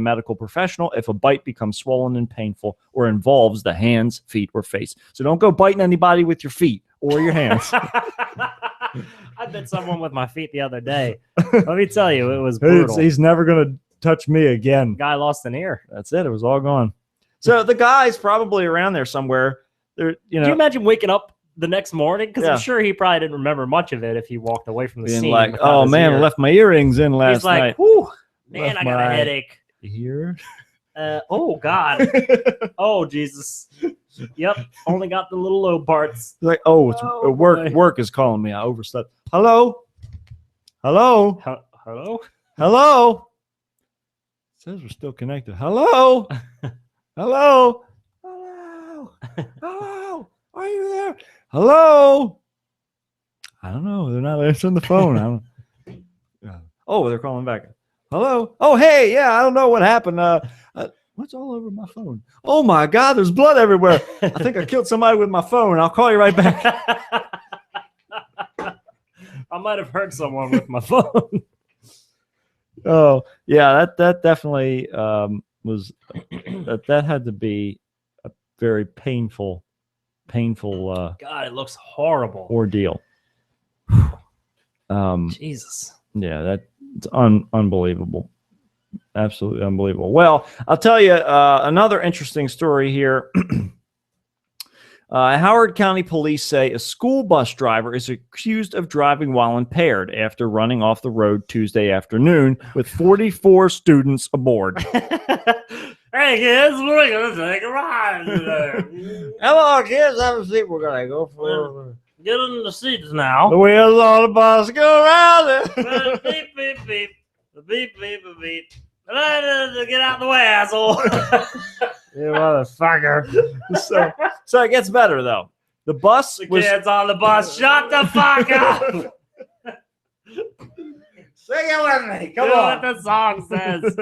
medical professional if a bite becomes swollen and painful or involves the hands, feet, or face. So, don't go biting anybody with your feet or your hands. I bit someone with my feet the other day. Let me tell you, it was brutal. He's never gonna touch me again. Guy lost an ear. That's it. It was all gone. So the guy's probably around there somewhere. Can you imagine waking up the next morning? Because I'm sure he probably didn't remember much of it if he walked away from the scene. Like, oh man, I left my earrings in last night. He's like, whew, man, I got a headache. Ear? Oh God. Oh Jesus. Yep. Only got the little low parts. Like, work is calling me. I overslept. Hello? Hello? Hello? Hello? It says we're still connected. Hello? Hello? Hello? Hello? Are you there? Hello? I don't know. They're not answering the phone. Oh, they're calling back. Hello? Oh, hey. Yeah, I don't know what happened. What's all over my phone? Oh, my God. There's blood everywhere. I think I killed somebody with my phone. I'll call you right back. I might have hurt someone with my phone. Oh yeah, that definitely was that had to be a very painful God, it looks horrible. ordeal. Jesus. Yeah, that's unbelievable. Absolutely unbelievable. Well, I'll tell you another interesting story here. Howard County Police say a school bus driver is accused of driving while impaired after running off the road Tuesday afternoon with 44 students aboard. Hey kids, we're gonna take a ride today. Come on, kids, have a seat. We're gonna go for Get in the seats now. the wheels on the bus go round. Beep, beep, beep. Beep, beep, beep. Get out of the way, asshole. You motherfucker. So it gets better though. The bus was Kids on the bus, shut the fuck up. sing it with me. Come Do on. what the song says.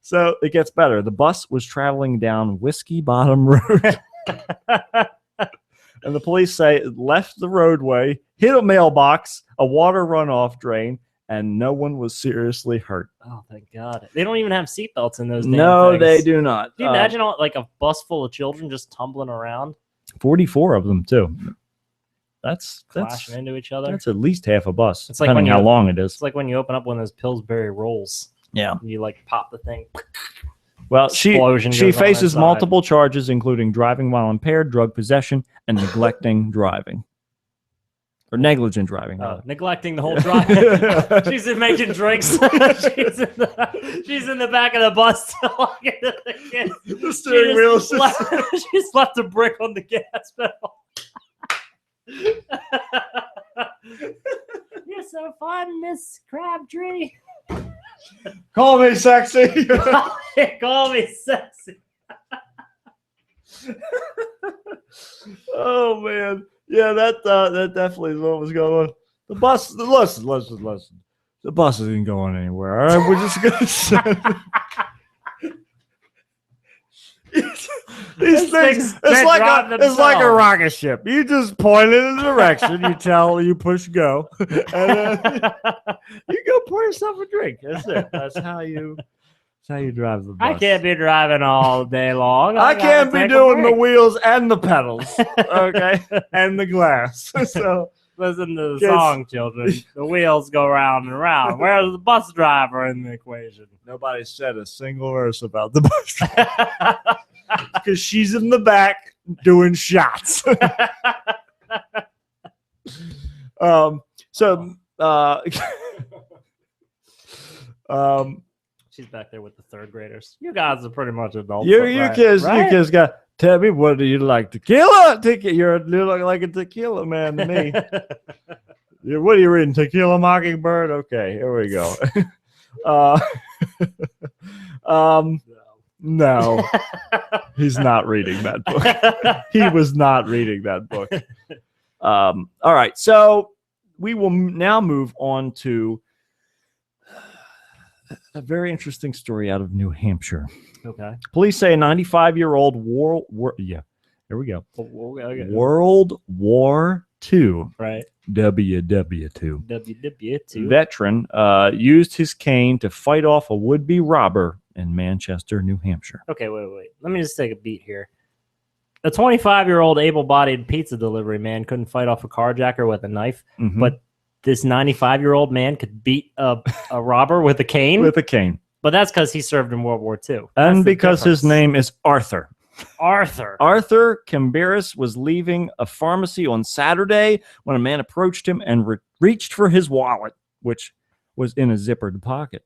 So it gets better. The bus was traveling down Whiskey Bottom Road. And the police say it left the roadway, hit a mailbox, a water runoff drain, and no one was seriously hurt. Oh, thank God. They don't even have seatbelts in those damn No, things. they do not. Can you imagine like a bus full of children just tumbling around, 44 of them too. That's clashing into each other? that's at least half a bus, It's like depending when how you- long it is. It's like when you open up one of those Pillsbury rolls. Yeah. You like pop the thing. Well, she Explosion goes on faces inside. multiple charges, including driving while impaired, drug possession, and neglecting driving. Or negligent driving. rather. Neglecting the whole drive. She's in making drinks. she's in the back of the bus talking to the kids. The steering wheel is She's left a brick on the gas pedal. You're so fun, Miss Crabtree. Call me sexy. Call me sexy. Oh man, yeah, that definitely is what was going on. The bus, listen. The bus isn't going anywhere. All right, we're just gonna send these things. It's like a rocket ship. You just point it in a direction. You push go, and then you go pour yourself a drink. That's it. That's how you drive the bus. I can't be driving all day long. I can't be doing the week. wheels and the pedals, okay, and the glass. So Listen to the Kids. song, children. The wheels go round and round. Where's the bus driver in the equation? nobody said a single verse about the bus driver because she's in the back doing shots. She's back there with the third graders. You guys are pretty much adults. you right? kids Right? got. Tell me, what do you like, tequila? You look like a tequila man to me. What are you reading? Tequila Mockingbird? Okay, here we go. No, he's not reading that book. He was not reading that book. All right, so we will now move on to a very interesting story out of New Hampshire. Okay. Police say a 95-year-old World War II Right. WW2 WW2. veteran used his cane to fight off a would-be robber in Manchester, New Hampshire. Okay, wait. Let me just take a beat here. A 25-year-old able-bodied pizza delivery man couldn't fight off a carjacker with a knife, Mhm. but this 95-year-old man could beat a robber with a cane. With a cane. But that's because he served in World War II. That's And the because his difference. name is Arthur. Arthur. Arthur Camberis was leaving a pharmacy on Saturday when a man approached him and reached for his wallet, which was in a zippered pocket.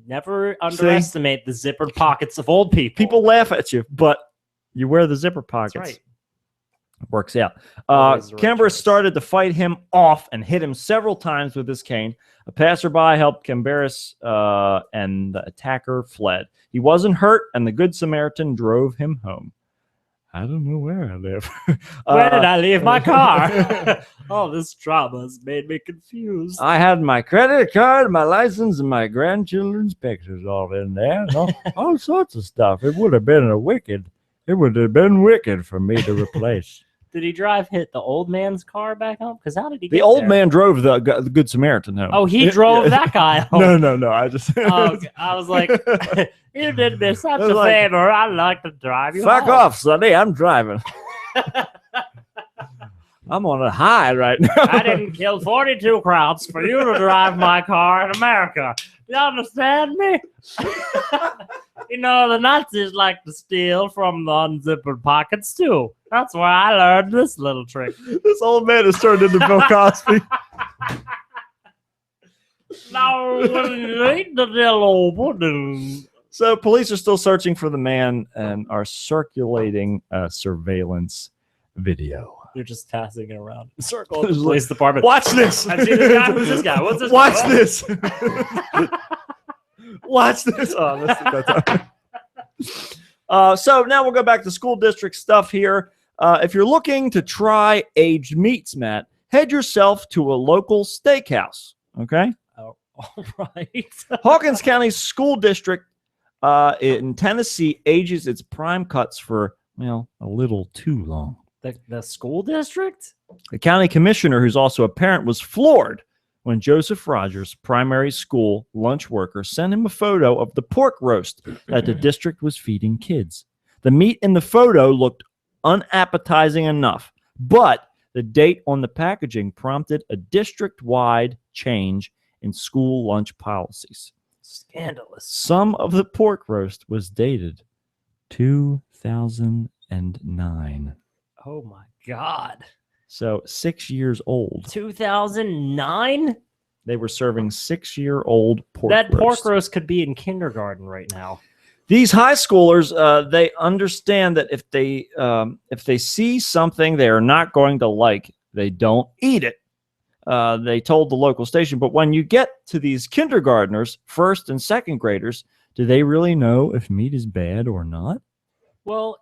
Never underestimate the zippered pockets of old people. People laugh at you, but you wear the zipper pockets. That's right. Works out. Always the right Camberis choice. started to fight him off and hit him several times with his cane. A passerby helped Camberis, and the attacker fled. He wasn't hurt, and the Good Samaritan drove him home. I don't know where I live. Where did I leave my car? Oh, this trauma's made me confused. I had my credit card, my license, and my grandchildren's pictures all in there. And all sorts of stuff. It would have been wicked for me to replace. Did he hit the old man's car back home? Because how did he? The old man drove the Good Samaritan home. Oh, he drove that guy home. No. I just. Okay. I was like, you did me such a favor. I'd like to drive you. Fuck home. off, Sonny. I'm driving. I'm on a high right now. I didn't kill 42 crowds for you to drive my car in America. You understand me? You know, the Nazis like to steal from the unzippered pockets, too. That's where I learned this little trick. This old man has turned into Bill Cosby. Now, eat the yellow pudding. So police are still searching for the man and are circulating a surveillance video. You're just passing it around. Circle the police department. Watch this. I've seen this guy. Who's this guy? What's this Watch guy? this. Watch this. Oh, that's so now we'll go back to school district stuff here. If you're looking to try aged meats, Matt, head yourself to a local steakhouse. Okay. Oh, all right. Hawkins County School District in Tennessee ages its prime cuts for, well, a little too long. The school district? The county commissioner, who's also a parent, was floored when Joseph Rogers, primary school lunch worker, sent him a photo of the pork roast that the district was feeding kids. The meat in the photo looked unappetizing enough, but the date on the packaging prompted a district-wide change in school lunch policies. Scandalous. Some of the pork roast was dated 2009. Oh my God. So 6 years old. 2009? They were serving 6-year-old pork That roast. pork roast could be in kindergarten right now. These high schoolers, they understand that if they see something they are not going to like, they don't eat it. They told the local station. But when you get to these kindergartners, first and second graders, do they really know if meat is bad or not? Well,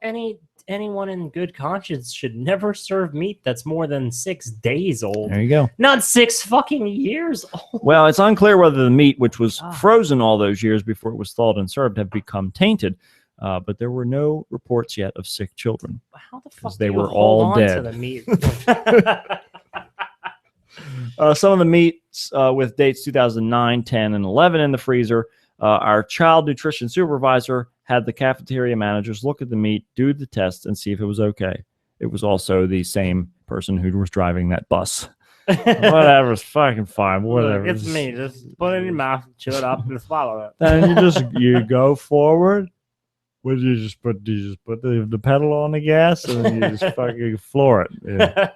anyone in good conscience should never serve meat that's more than 6 days old. There you go. Not 6 fucking years old. Well, it's unclear whether the meat, which was frozen all those years before it was thawed and served, have become tainted. But there were no reports yet of sick children. How the fuck they do you were hold all on dead. to the meat? Some of the meats with dates 2009, 10, and 11 in the freezer. Our child nutrition supervisor had the cafeteria managers look at the meat, do the test, and see if it was okay. It was also the same person who was driving that bus. Whatever, it's fucking fine. Whatever. It's me. Just put it in your mouth, chew it up, and swallow it. Then you go forward. Would you just put the pedal on the gas and then you just fucking floor it? Yeah.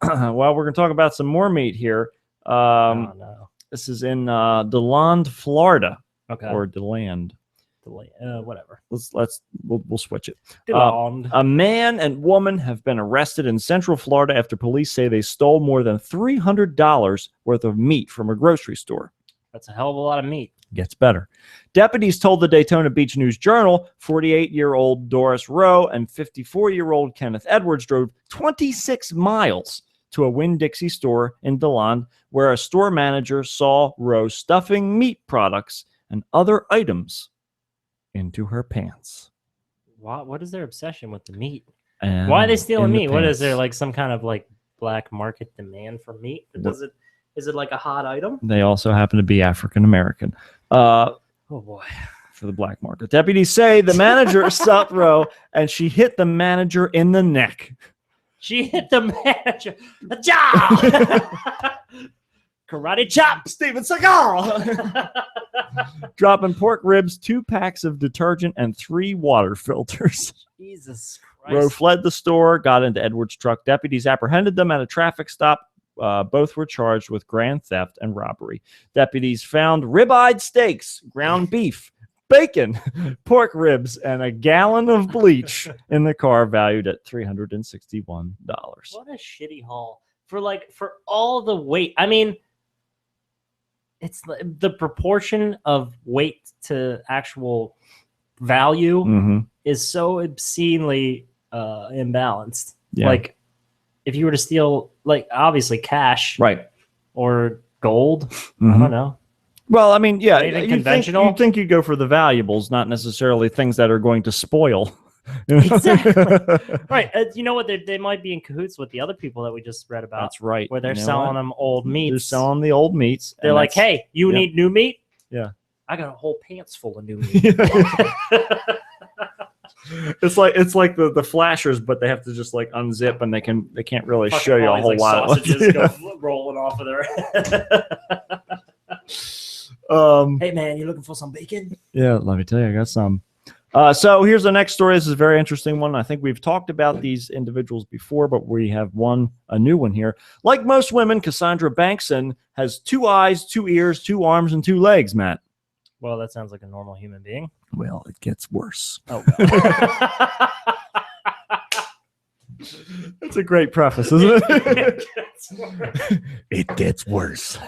Well, we're gonna talk about some more meat here. Oh, no. This is in DeLand, Florida. Okay. Or DeLand. Whatever. We'll switch it. DeLand. A man and woman have been arrested in Central Florida after police say they stole more than $300 worth of meat from a grocery store. That's a hell of a lot of meat. Gets better. Deputies told the Daytona Beach News Journal 48-year-old Doris Rowe and 54-year-old Kenneth Edwards drove 26 miles to a Winn-Dixie store in DeLand, where a store manager saw Rowe stuffing meat products and other items into her pants. What is their obsession with the meat? And why are they stealing meat? What is pants. there, like some kind of like black market demand for meat? Is it like a hot item? They also happen to be African American. Oh boy. For the black market. Deputies say the manager stopped Rowe and she hit the manager in the neck. She hit the manager. Karate chop, Steven Seagal. Dropping pork ribs, 2 packs of detergent, and 3 water filters. Jesus Christ. Rowe fled the store, got into Edwards' truck. Deputies apprehended them at a traffic stop. Both were charged with grand theft and robbery. Deputies found ribeye steaks, ground beef, bacon, pork ribs, and a gallon of bleach in the car valued at $361. What a shitty haul. For all the weight. I mean, it's the proportion of weight to actual value is so obscenely imbalanced. Yeah. Like, if you were to steal, like, obviously cash, right, or gold, I don't know. Well, I mean, yeah, anything conventional. You think you'd go for the valuables, not necessarily things that are going to spoil. Exactly. Right. You know what? They might be in cahoots with the other people that we just read about. That's right. Where they're You know selling what? them old meats. They're selling the old meats. They're and like, that's- hey, you yeah. need new meat? Yeah. I got a whole pants full of new meat. It's like the flashers, but they have to just like unzip and they can't really Fucking show you all a these, whole like, lot. sausages go rolling off of their Hey man, you looking for some bacon? Yeah, let me tell you, I got some. So here's the next story. This is a very interesting one. I think we've talked about these individuals before, but we have a new one here. Like most women, Cassandra Bankson has 2 eyes, 2 ears, 2 arms, and 2 legs, Matt. Well, that sounds like a normal human being. Well, it gets worse. Oh, That's a great preface, isn't it? It gets worse.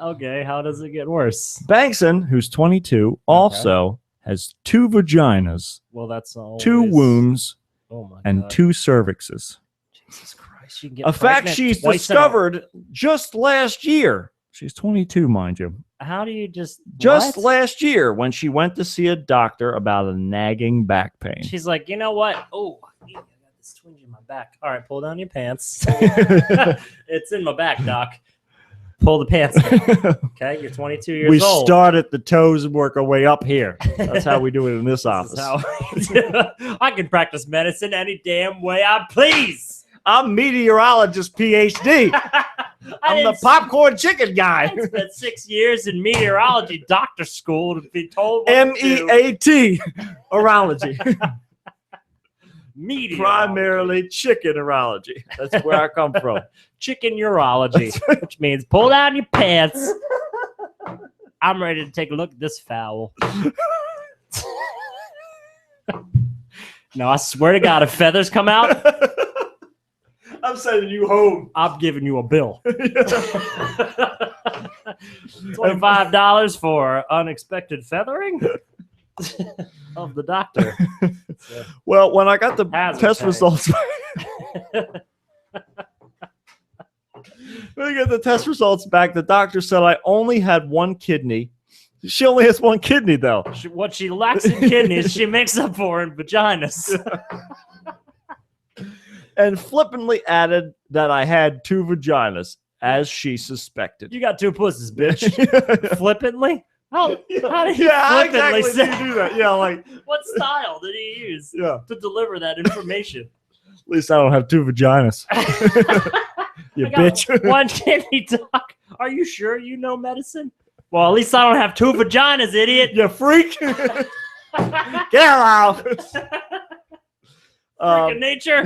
Okay, how does it get worse? Bankson, who's 22, also has 2 vaginas, Well, that's all. 2 wombs, Oh my and God. 2 cervixes. Jesus Christ! You can get A fact pregnant she's twice in a- discovered just last year. She's 22, mind you. How do you just Just what? last year when she went to see a doctor about a nagging back pain. She's like, you know what? Oh, I got this twinge in my back. All right, pull down your pants. It's in my back, doc. Pull the pants down. Okay, you're 22 years We old. start at the toes and work our way up here. That's how we do it in this This office. is how I can practice medicine any damn way I please. I'm meteorologist PhD. I'm the popcorn chicken guy. I spent 6 years in meteorology doctor school to be told what to do. MEAT, orology. Meteorology. Primarily chicken orology. That's where I come from. Chicken urology, which means pull down your pants. I'm ready to take a look at this fowl. No, I swear to God, if feathers come out, I'm sending you home. I'm giving you a bill. $25 for unexpected feathering of the doctor. Well, when I got the Hazard test pay. results, when I got the test results back, the doctor said I only had 1 kidney. She only has 1 kidney, though. What she lacks in kidneys, she makes up for in vaginas. And flippantly added that I had 2 vaginas, as she suspected. You got 2 pussies, bitch. Flippantly? How did he how flippantly exactly say? do you do that? Yeah, like, What style did he use yeah. to deliver that information? At least I don't have 2 vaginas. You I got bitch. 1 kidney, doc. Are you sure you know medicine? Well, at least I don't have 2 vaginas, idiot. You freak. Get out. Freaking nature.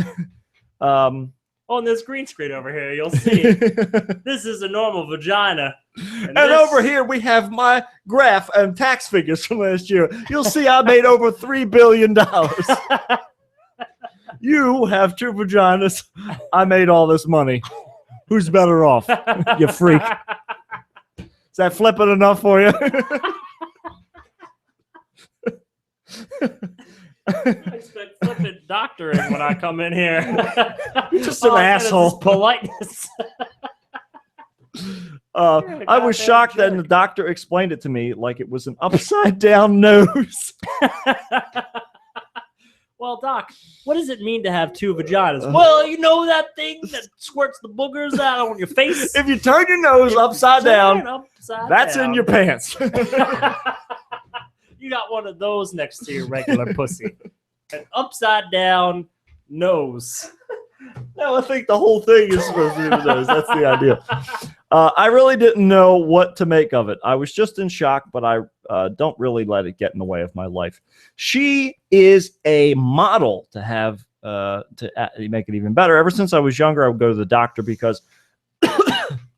Um, On this green screen over here, you'll see this is a normal vagina. and this- over here we have my graph and tax figures from last year. You'll see I made over $3 billion. You have 2 vaginas. I made all this money. Who's better off? You freak. Is that flippant enough for you? I expect flippant doctoring when I come in here. You're just an All I get is asshole. this politeness. You're a I was goddamn shocked that jerk. the doctor explained it to me like it was an upside down nose. Well, doc, what does it mean to have 2 vaginas? Well, you know that thing that squirts the boogers out on your face? If you turn your nose upside Turn down, upside that's down. in your pants. You got one of those next to your regular pussy. An upside down nose. No, I think the whole thing is supposed to be the nose. That's the idea. I really didn't know what to make of it. I was just in shock, but I don't really let it get in the way of my life. She is a model to have to make it even better. Ever since I was younger, I would go to the doctor because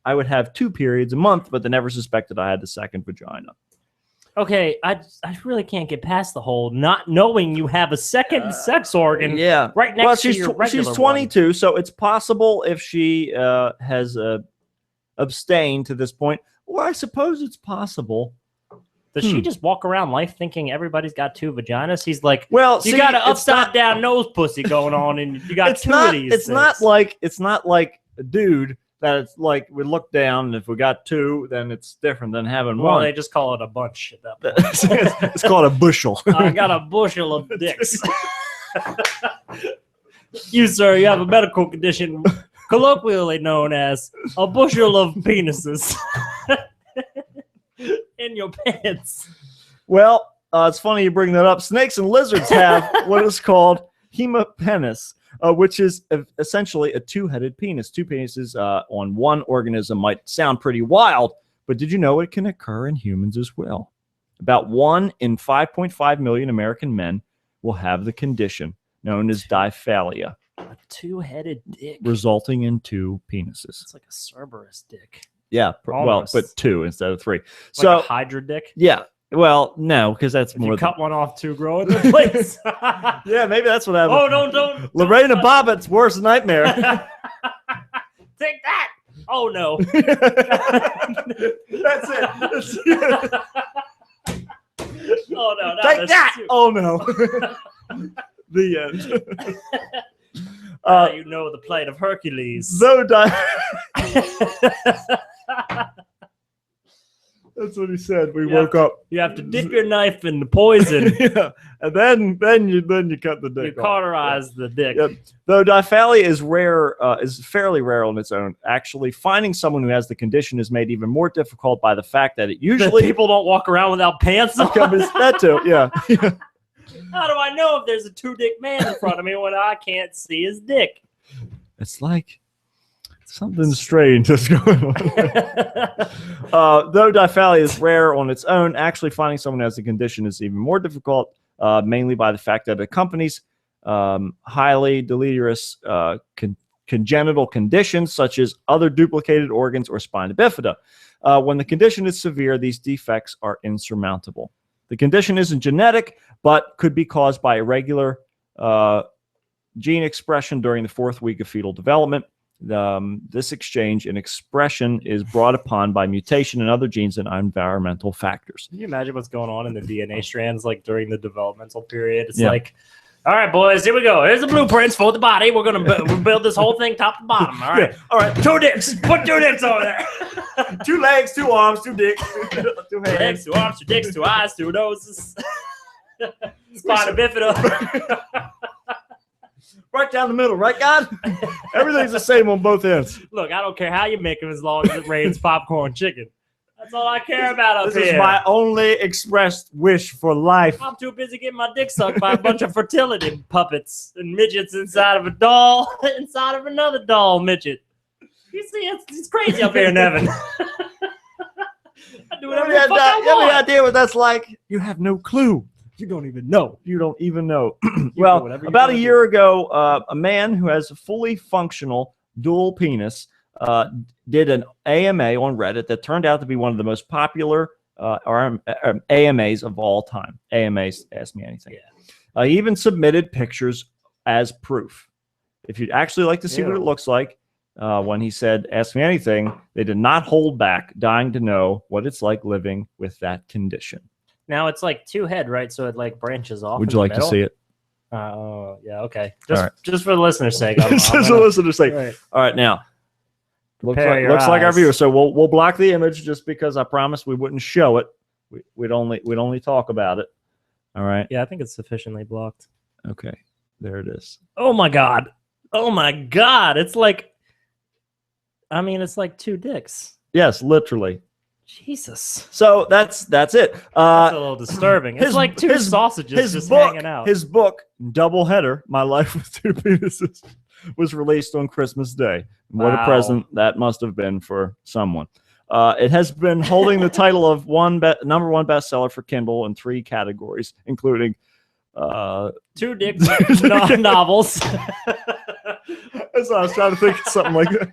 I would have 2 periods a month, but they never suspected I had the 2nd vagina. Okay, I really can't get past the whole not knowing you have a second sex organ Yeah. right next Well, to your regular she's 22, so it's possible if she has abstained to this point, or I suppose it's possible. Does she just walk around life thinking everybody's got 2 vaginas? He's like, Well, you see, got an it's upside not- down nose pussy going on, and you got It's 2 not. of these. It's not like a dude that it's like we look down, and if we got two, then it's different than having Well, one. they just call it a bunch at that point. It's called a bushel. I got a bushel of dicks. You, sir, you have a medical condition colloquially known as a bushel of penises in your pants. Well, it's funny you bring that up. Snakes and lizards have what is called hemipenis, which is essentially a two-headed penis. Two penises on one organism might sound pretty wild, but did you know it can occur in humans as well? About 1 in 5.5 million American men will have the condition known as diphalia, A two-headed dick. resulting in two penises. It's like a Cerberus dick. Yeah, well, Almost. but two instead of three. Like So, a Hydra dick. yeah, well, no, because that's If more you than... cut one off, two grow in their place. Yeah, maybe that's what happened. Oh, don't. Lorena Bobbitt's worst nightmare. Take that. Oh, no. That's it. Oh, no. Take that. Oh, no. The end. You know the plight of Hercules. Though That's what he said. We woke up. You have to dip your knife in the poison. Yeah, and then you cut the You dick off. cauterize the dick. Yep. Though diphalia is rare, is fairly rare on its own. Actually, finding someone who has the condition is made even more difficult by the fact that it usually People don't walk around without pants on. that too. Yeah. How do I know if there's a two-dick man in front of me when I can't see his dick? It's like something strange is going on. Though diphalia is rare on its own, actually finding someone who has the condition is even more difficult, mainly by the fact that it accompanies highly deleterious congenital conditions such as other duplicated organs or spina bifida. When the condition is severe, these defects are insurmountable. The condition isn't genetic, but could be caused by irregular gene expression during the 4th week of fetal development. This exchange in expression is brought upon by mutation in other genes and environmental factors. Can you imagine what's going on in the DNA strands like during the developmental period? It's Yeah. like, all right, boys, here we go. Here's the blueprints for the body. We're going to build this whole thing top to bottom. All right. Yeah. All right. Two dicks. Put two dicks over there. 2 legs, 2 arms, 2 dicks, 2 Two hands. legs, two arms, two dicks, two eyes, two noses. Spina bifida. Right down the middle, right, God? Everything's the same on both ends. Look, I don't care how you make them as long as it rains popcorn chicken. That's all I care about up This here. is my only expressed wish for life. I'm too busy getting my dick sucked by a bunch of fertility puppets and midgets inside of a doll, inside of another doll midget. You see, it's crazy up here in heaven. I do whatever the fuck I You have any want. idea what that's like? You have no clue. You don't even know. You don't even know. do Well, whatever you about a wanna year ago, a man who has a fully functional dual penis did an AMA on Reddit that turned out to be one of the most popular AMAs of all time. AMAs, Ask Me Anything. Yeah. He even submitted pictures as proof. If you'd actually like to see what it looks like, when he said, Ask Me Anything, they did not hold back, dying to know what it's like living with that condition. Now it's like two head, right? So it like branches off. Would you like to see it? Oh, yeah, okay. All right. Just for the listener's sake. Just a listener say. Right. All right, now looks Prepare like your our eyes. viewer. So we'll block the image just because I promised we wouldn't show it. We'd only talk about it. All right. Yeah, I think it's sufficiently blocked. Okay. There it is. Oh my god. Oh my god. It's like, I mean, it's like two dicks. Yes, literally. Jesus. So that's it. That's a little disturbing. It's like two sausages just hanging out. His book, Doubleheader, My Life with Two Penises, was released on Christmas Day. What a Wow. present that must have been for someone. It has been holding the title of number one bestseller for Kindle in 3 categories, including Two dicks novels. That's what I was trying to think of something like that.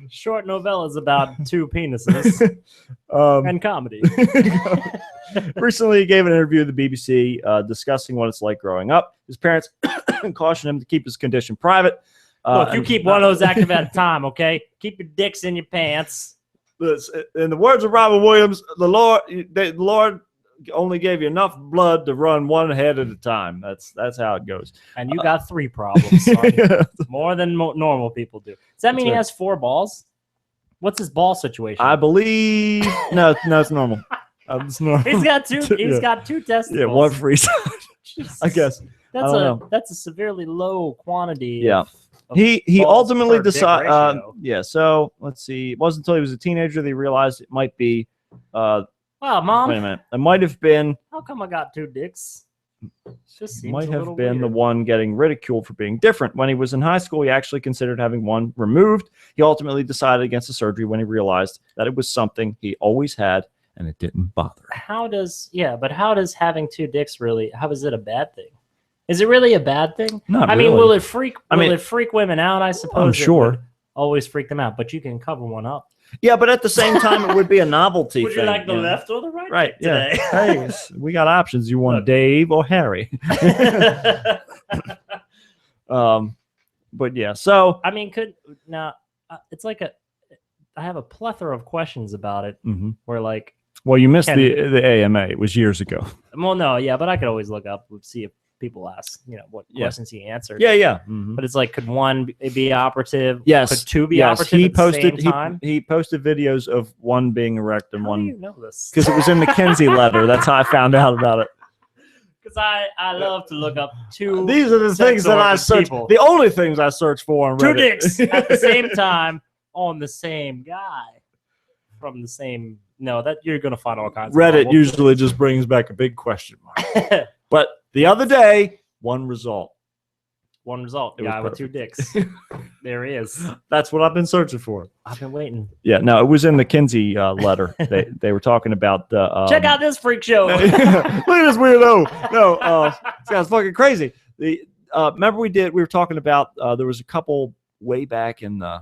Short novellas about two penises and comedy. Recently, he gave an interview to the BBC discussing what it's like growing up. His parents cautioned him to keep his condition private. Look, you keep one of those active at a time, okay? Keep your dicks in your pants. In the words of Robin Williams, the Lord only gave you enough blood to run one head at a time. That's how it goes. And you got 3 problems, son. More than normal people do. Does that mean he has 4 balls? What's his ball situation? I believe no, it's normal. It's normal. He's got 2. He's got 2 testicles. Yeah, one for each side. I guess. That's a severely low quantity. Yeah. Of He balls ultimately per dick decided. ratio. Yeah. So let's see. It wasn't until he was a teenager that he realized it might be. Wow, Mom. Wait a minute. It might have been. How come I got 2 dicks? Just seems Might a have little been the weird. one getting ridiculed for being different. When he was in high school, he actually considered having one removed. He ultimately decided against the surgery when he realized that it was something he always had and it didn't bother him. How does having 2 dicks really? How is it a bad thing? Is it really a bad thing? Not I mean, really. will it freak? Will it freak women out? I suppose. I'm it sure. would always freak them out, but you can cover one up. Yeah, but at the same time, it would be a novelty Would thing. you like the know? left or the right? Right. dick today? Yeah. Hey, we got options. You want Look. Dave or Harry? But yeah. So I mean, it's like I have a plethora of questions about it. Where like, well, you missed Can- the AMA. It was years ago. well, no, yeah, but I could always look up and see if people ask, what Yeah. questions he answered. Yeah. Yeah. But it's like, could one be operative? Yes. Could 2 be Yes. operative He at posted. the same time? He posted videos of one being erect and How one do you know this? because it was in the Kinsey letter. That's how I found out about it. Because I love to look up 2. These are the things that I search. People. The only things I search for on 2 Reddit. dicks at the same time on the same guy from the same. No, that you're gonna find all kinds. Reddit of usually just brings back a big question mark. But the other day, one result. one result. It was Guy with 2 perfect. dicks. There he is. That's what I've been searching for. I've been waiting. Yeah, no, it was in the Kinsey letter. They were talking about the. Check out this freak show. Look at this weirdo. No, this guy's fucking crazy. Remember we were talking about there was a couple way back in the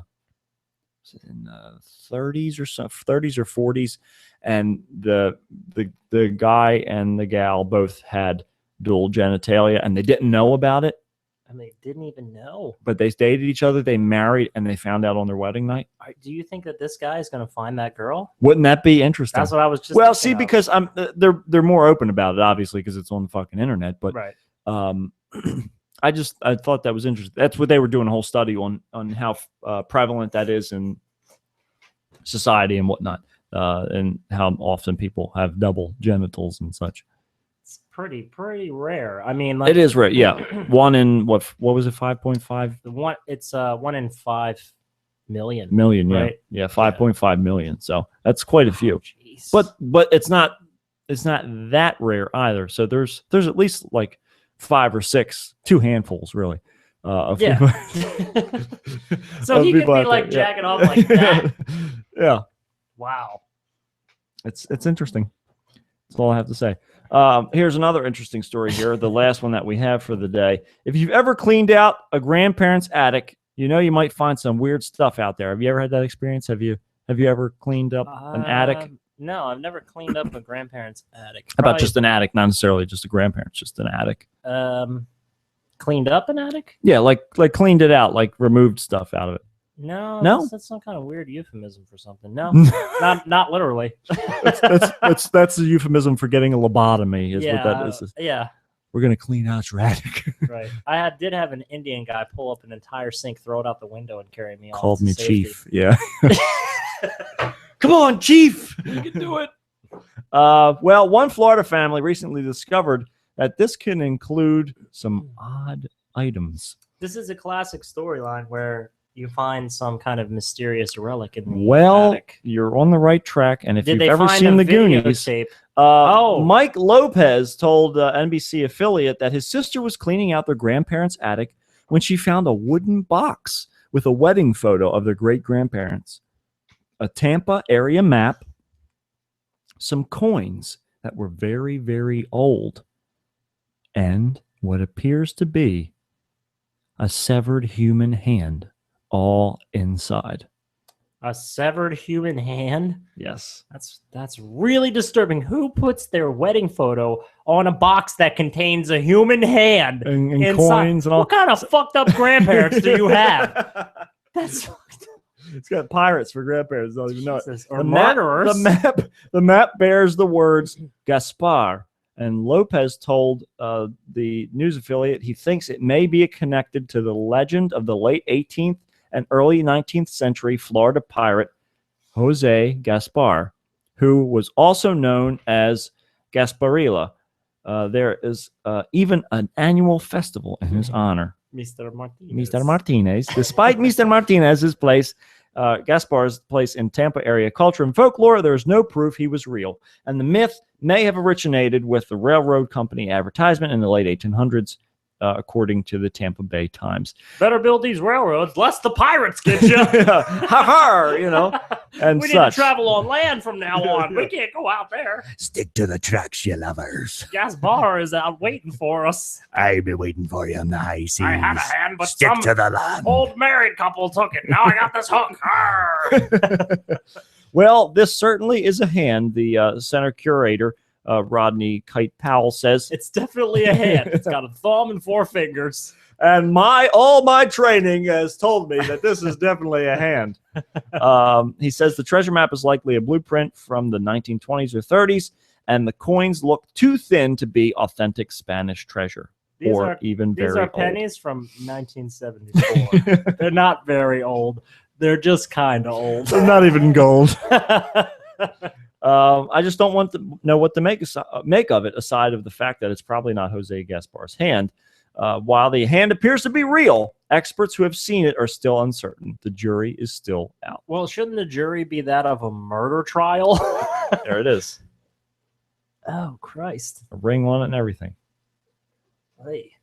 30s or so, 30s or 40s, and the guy and the gal both had dual genitalia and they didn't know about it. And they didn't even know. But they dated each other, they married, and they found out on their wedding night. Do you think that this guy is going to find that girl? Wouldn't that be interesting? That's what I was just. Well, thinking see, of. because they're more open about it, obviously, because it's on the fucking internet. But right. I thought that was interesting. That's what they were doing a whole study on how prevalent that is in society and whatnot, and how often people have double genitals and such. It's pretty rare. I mean, like, It is rare, yeah. One in what was it? 5.5 the one. It's 1 in 5 million. million, yeah, Right. yeah, 5.5 million. So that's quite a few. Jeez. But it's not that rare either. So there's at least like 5 or 6, 2 handfuls really. Of Yeah. people. So of he could people be out like there, yeah. jacking off like that. Yeah, Wow. it's interesting. That's all I have to say. Here's another interesting story here, the last one that we have for the day. If you've ever cleaned out a grandparent's attic, you might find some weird stuff out there. Have you ever had that experience? Have you ever cleaned up an attic? No, I've never cleaned up a grandparent's attic. How about just an attic, not necessarily just a grandparent's, just an attic? Cleaned up an attic? Yeah, like cleaned it out, like removed stuff out of it. No, No? that's some kind of weird euphemism for something. No, not literally. That's the euphemism for getting a lobotomy. Is yeah, what that is. Yeah, We're gonna clean out your attic. right. I did have an Indian guy pull up an entire sink, throw it out the window, and carry me off. Called to me safety. chief. Yeah. Come on, chief. You can do it. Well, one Florida family recently discovered that this can include some odd items. This is a classic storyline where you find some kind of mysterious relic in the attic. You're on the right track, and if Did you've they ever find seen a the Goonies, videotape? Mike Lopez told NBC affiliate that his sister was cleaning out their grandparents' attic when she found a wooden box with a wedding photo of their great-grandparents, a Tampa area map, some coins that were very, very old, and what appears to be a severed human hand all inside. A severed human hand? Yes. That's really disturbing. Who puts their wedding photo on a box that contains a human hand And inside? coins and all. What kind of fucked up grandparents do you have? That's It's got pirates for grandparents. Don't even know it. Jesus, or murderers. The map bears the words Gaspar, and Lopez told the news affiliate he thinks it may be connected to the legend of the late 18th and early 19th century Florida pirate Jose Gaspar, who was also known as Gasparilla. There is even an annual festival in his honor. Mr. Martinez. Mr. Martinez. Despite Mr. Martinez's place, Gaspar's place in Tampa area culture and folklore, there is no proof he was real. And the myth may have originated with the railroad company advertisement in the late 1800s, according to the Tampa Bay Times. Better build these railroads, lest the pirates get you. Ha-ha, you know, and we such. need to travel on land from now on. We can't go out there. Stick to the tracks, you lovers. Gaspar is out waiting for us. I've been waiting for you on the high seas. I had a hand, but Stick some to the land. old married couple took it. Now I got this hook. Arr. Well, this certainly is a hand, the center curator, Rodney Kite Powell, says. It's definitely a hand. It's got a thumb and 4 fingers. And all my training has told me that this is definitely a hand. He says the treasure map is likely a blueprint from the 1920s or 30s, and the coins look too thin to be authentic Spanish treasure. These or are, even very These are old. pennies from 1974. They're not very old. They're just kind of old. They're not even gold. I just don't want to know what to make of it, aside of the fact that it's probably not Jose Gaspar's hand. While the hand appears to be real, experts who have seen it are still uncertain. The jury is still out. Well, shouldn't the jury be that of a murder trial? There it is. Oh, Christ. A ring on it and everything. Hey.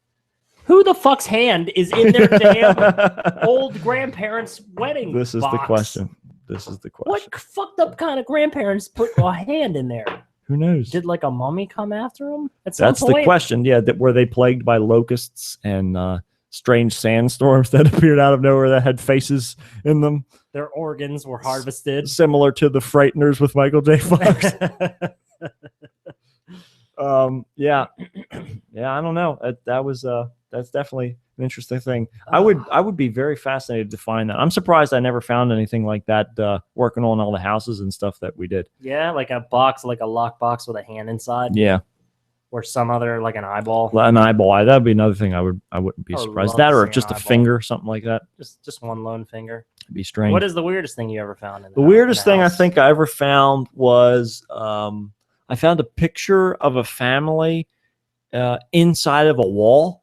Who the fuck's hand is in their damn old grandparents' wedding This is box? the question. This is the question. What fucked up kind of grandparents put a hand in there? Who knows? Did like a mummy come after them? At some That's point? the question. Yeah, were they plagued by locusts and strange sandstorms that appeared out of nowhere that had faces in them? Their organs were harvested. Similar to the Frighteners with Michael J. Fox. Yeah, I don't know. That's definitely an interesting thing. I would be very fascinated to find that. I'm surprised I never found anything like that working on all the houses and stuff that we did. Yeah, like a box, like a lock box with a hand inside. Yeah, Or some other, like an eyeball. an eyeball. That'd be another thing I wouldn't be I would surprised. love That to or see just an a eyeball. finger, something like that. Just one lone finger. It'd be strange. What is the weirdest thing you ever found? The weirdest thing I think I ever found was I found a picture of a family inside of a wall.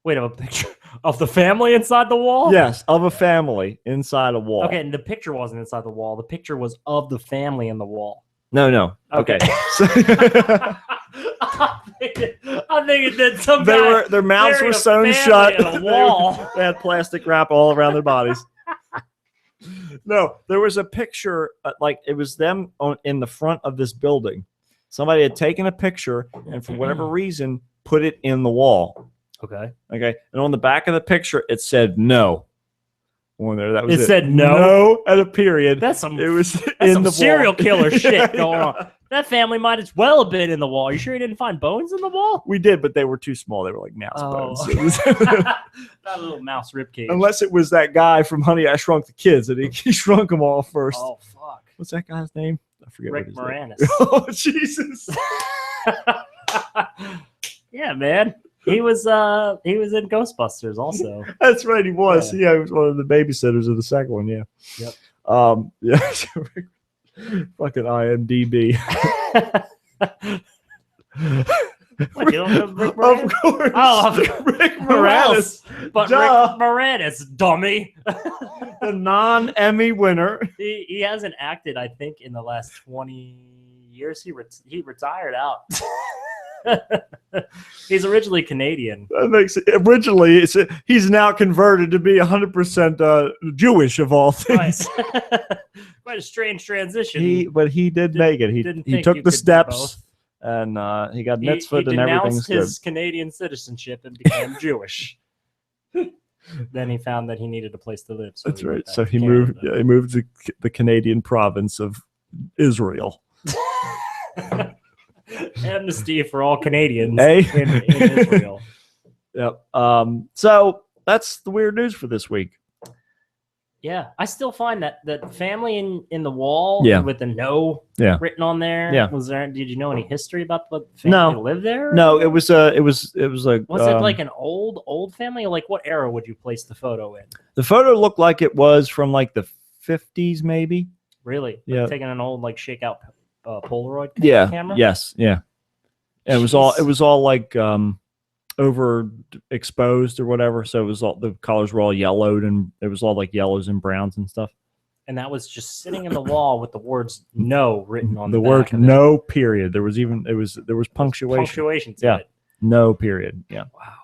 Wait, of a picture of the family inside the wall? Yes, of a family inside a wall. Okay, and the picture wasn't inside the wall. The picture was of the family in the wall. No. Okay. I'm thinking that some guy Their mouths were buried a sewn family shut. in a wall. They had plastic wrap all around their bodies. No, there was a picture, like it was them in the front of this building. Somebody had taken a picture and for whatever reason put it in the wall. Okay. And on the back of the picture it said no. On there, that was It said no? No at a period. That's some It was That's in some the serial wall. killer shit going on. That family might as well have been in the wall. You sure you didn't find bones in the wall? We did, but they were too small. They were like mouse bones. It was- That little mouse ribcage. Unless it was that guy from Honey, I Shrunk the Kids, and he shrunk them all first. Oh fuck! What's that guy's name? I forget. Rick what his name. Moranis. Oh Jesus! Yeah, man. He was in Ghostbusters also. That's right. He was. Yeah. Yeah, he was one of the babysitters of the second one. Yeah. Yep. Yeah. Fucking IMDb. What, you don't know Rick Of Moranis? course. Oh, Rick Who Moranis. else but Duh. Rick Moranis, dummy. The non-Emmy winner. He hasn't acted, I think, in the last 20 years. He retired out. He's originally Canadian. That makes it. Originally, he's now converted to be 100% Jewish of all things. Right. Quite a strange transition. But he did make it. didn't He think took you the could do steps, both. and he got He mitzvah and everything's denounced good. his Canadian citizenship and became Jewish. Then he found that he needed a place to live. So That's he went right. back So to he Canada. moved. Yeah, he moved to the Canadian province of Israel. Amnesty for all Canadians Hey. in Israel. Yep. So that's the weird news for this week. Yeah, I still find that family in the wall Yeah. with the no Yeah. written on there. Yeah. Was there? Did you know any history about the family No. lived there? No, it was like Was it like an old family? Or like what era would you place the photo in? the photo looked like it was from like the 50s, maybe. Really? Yeah. Like taking an old like shakeout Polaroid camera. Yes. Yeah. And it was all like overexposed or whatever. So it was all the colors were all yellowed and it was all like yellows and browns and stuff. And that was just sitting in the wall with the words "no" written on the the word back of it. no period. There was punctuation. Punctuation to Yeah. it. No period. Yeah. Wow.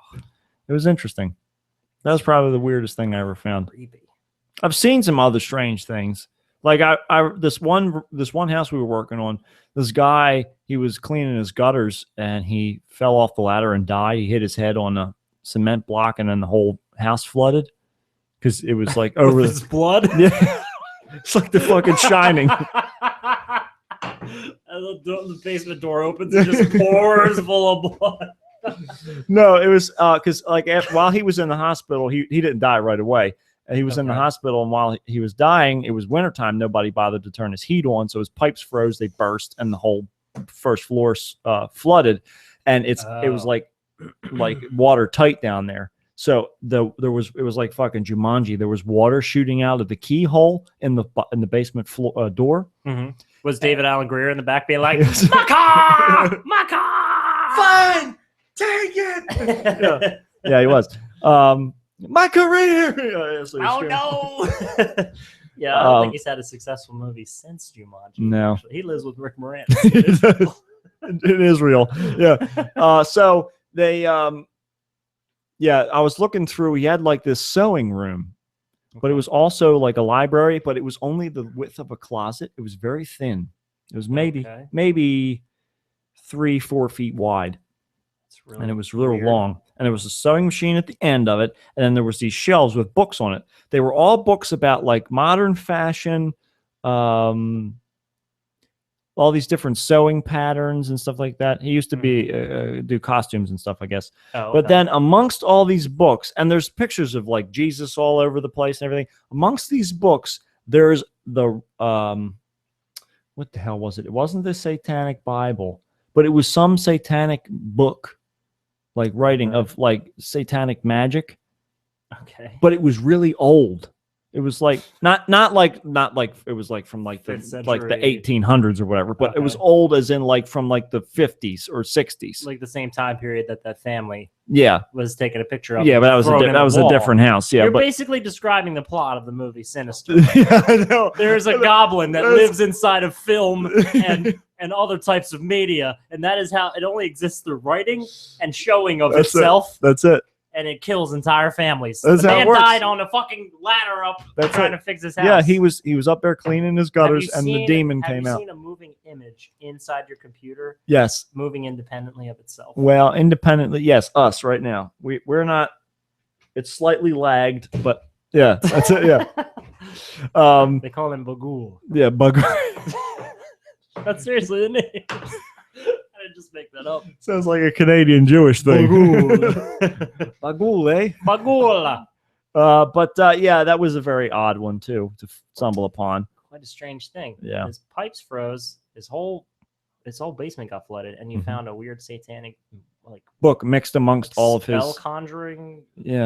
It was interesting. That was probably the weirdest thing I ever found. Creepy. I've seen some other strange things. Like this one house we were working on, this guy, he was cleaning his gutters and he fell off the ladder and died. He hit his head on a cement block and then the whole house flooded because it was like over his blood. Yeah. It's like the fucking Shining. And the basement door opens and just pours full of blood. No, it was because like while he was in the hospital, he didn't die right away. He was in the hospital, and while he was dying, it was wintertime. Nobody bothered to turn his heat on, so his pipes froze. They burst, and the whole first floor flooded. And it was like watertight down there. So it was like fucking Jumanji. There was water shooting out of the keyhole in the basement floor door. Mm-hmm. Was David Allen Greer in the back being like, "My car, my car, fine, take it." Yeah, he was. My career. Oh no. Yeah, I don't think he's had a successful movie since Jumanji. No, actually. He lives with Rick Moranis in Israel. Yeah. So they, I was looking through. He had like this sewing room, but it was also like a library. But it was only the width of a closet. It was very thin. It was maybe 3-4 feet wide, and it was real long. And there was a sewing machine at the end of it, and then there was these shelves with books on it. They were all books about like modern fashion, all these different sewing patterns and stuff like that. He used to be do costumes and stuff, I guess. Oh, okay. But then amongst all these books, and there's pictures of like Jesus all over the place and everything. Amongst these books, there's the what the hell was it? It wasn't the Satanic Bible, but it was some satanic book. Like writing of like satanic magic. Okay. But it was really old. It was like not like it was like from like the 1800s or whatever, but it was old as in like from like the 50s or 60s. Like the same time period that family was taking a picture of. Yeah, but that was a different house. Yeah. You're but basically describing the plot of the movie Sinister. Yeah, I know. There's a goblin that lives inside of film and other types of media, and that is how it only exists through writing and showing of itself. That's it. And it kills entire families. That's the how man it works. died on a fucking ladder up trying to fix his house. Yeah, he was up there cleaning his gutters, and the demon came out. Have you seen a moving image inside your computer? Yes. Moving independently of itself. Well, independently, yes, us right now. We're not. It's slightly lagged, but yeah, that's it. Yeah. They call him Bagul. Yeah, Bagul. That's seriously the name. I didn't just make that up. Sounds like a Canadian Jewish thing. Bagul. Bagul, eh? Bagul. But yeah, that was a very odd one too to stumble upon. Quite a strange thing. Yeah. His pipes froze. His whole basement got flooded, and you found a weird satanic book mixed amongst all of his spell conjuring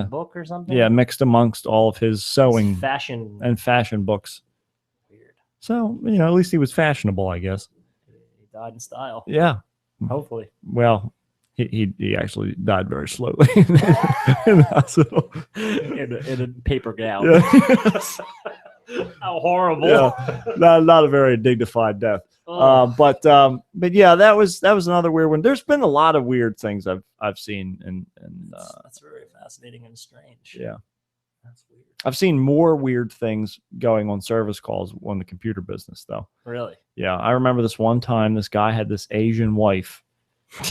book or something. Yeah, mixed amongst all of his sewing fashion books. Weird. So at least he was fashionable, I guess. He died in style. Yeah. Hopefully. Well, he actually died very slowly in the hospital. in a paper gown. Yeah. How horrible. Yeah. Not a very dignified death. But yeah, that was another weird one. There's been a lot of weird things I've seen, and that's very fascinating and strange. Yeah. That's weird. I've seen more weird things going on service calls on the computer business, though. Really? Yeah, I remember this one time. This guy had this Asian wife,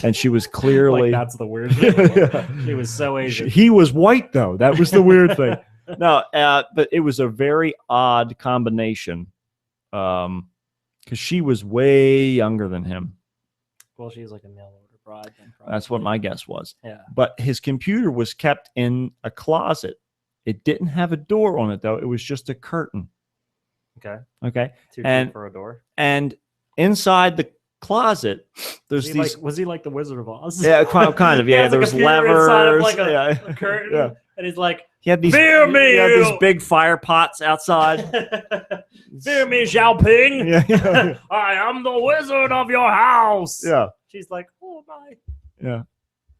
and she was clearly that's the weird thing. Yeah. She was so Asian. He was white, though. That was the weird thing. No, but it was a very odd combination, because she was way younger than him. Well, she's like a mail order bride. Then that's what my guess was. Yeah. But his computer was kept in a closet It didn't have a door on it though. It was just a curtain. Okay. Okay. Too And cheap for a door. and inside the closet, there's these. Was he like the Wizard of Oz? Yeah, kind of. He Yeah, has a there's computer inside of, levers. like, yeah. a curtain, Yeah. and he's like, He had these. Fear me, He had these you- big fire pots outside. "Fear me, Xiaoping. Yeah. Yeah. I am the wizard of your house." Yeah. She's like, "Oh my, Yeah.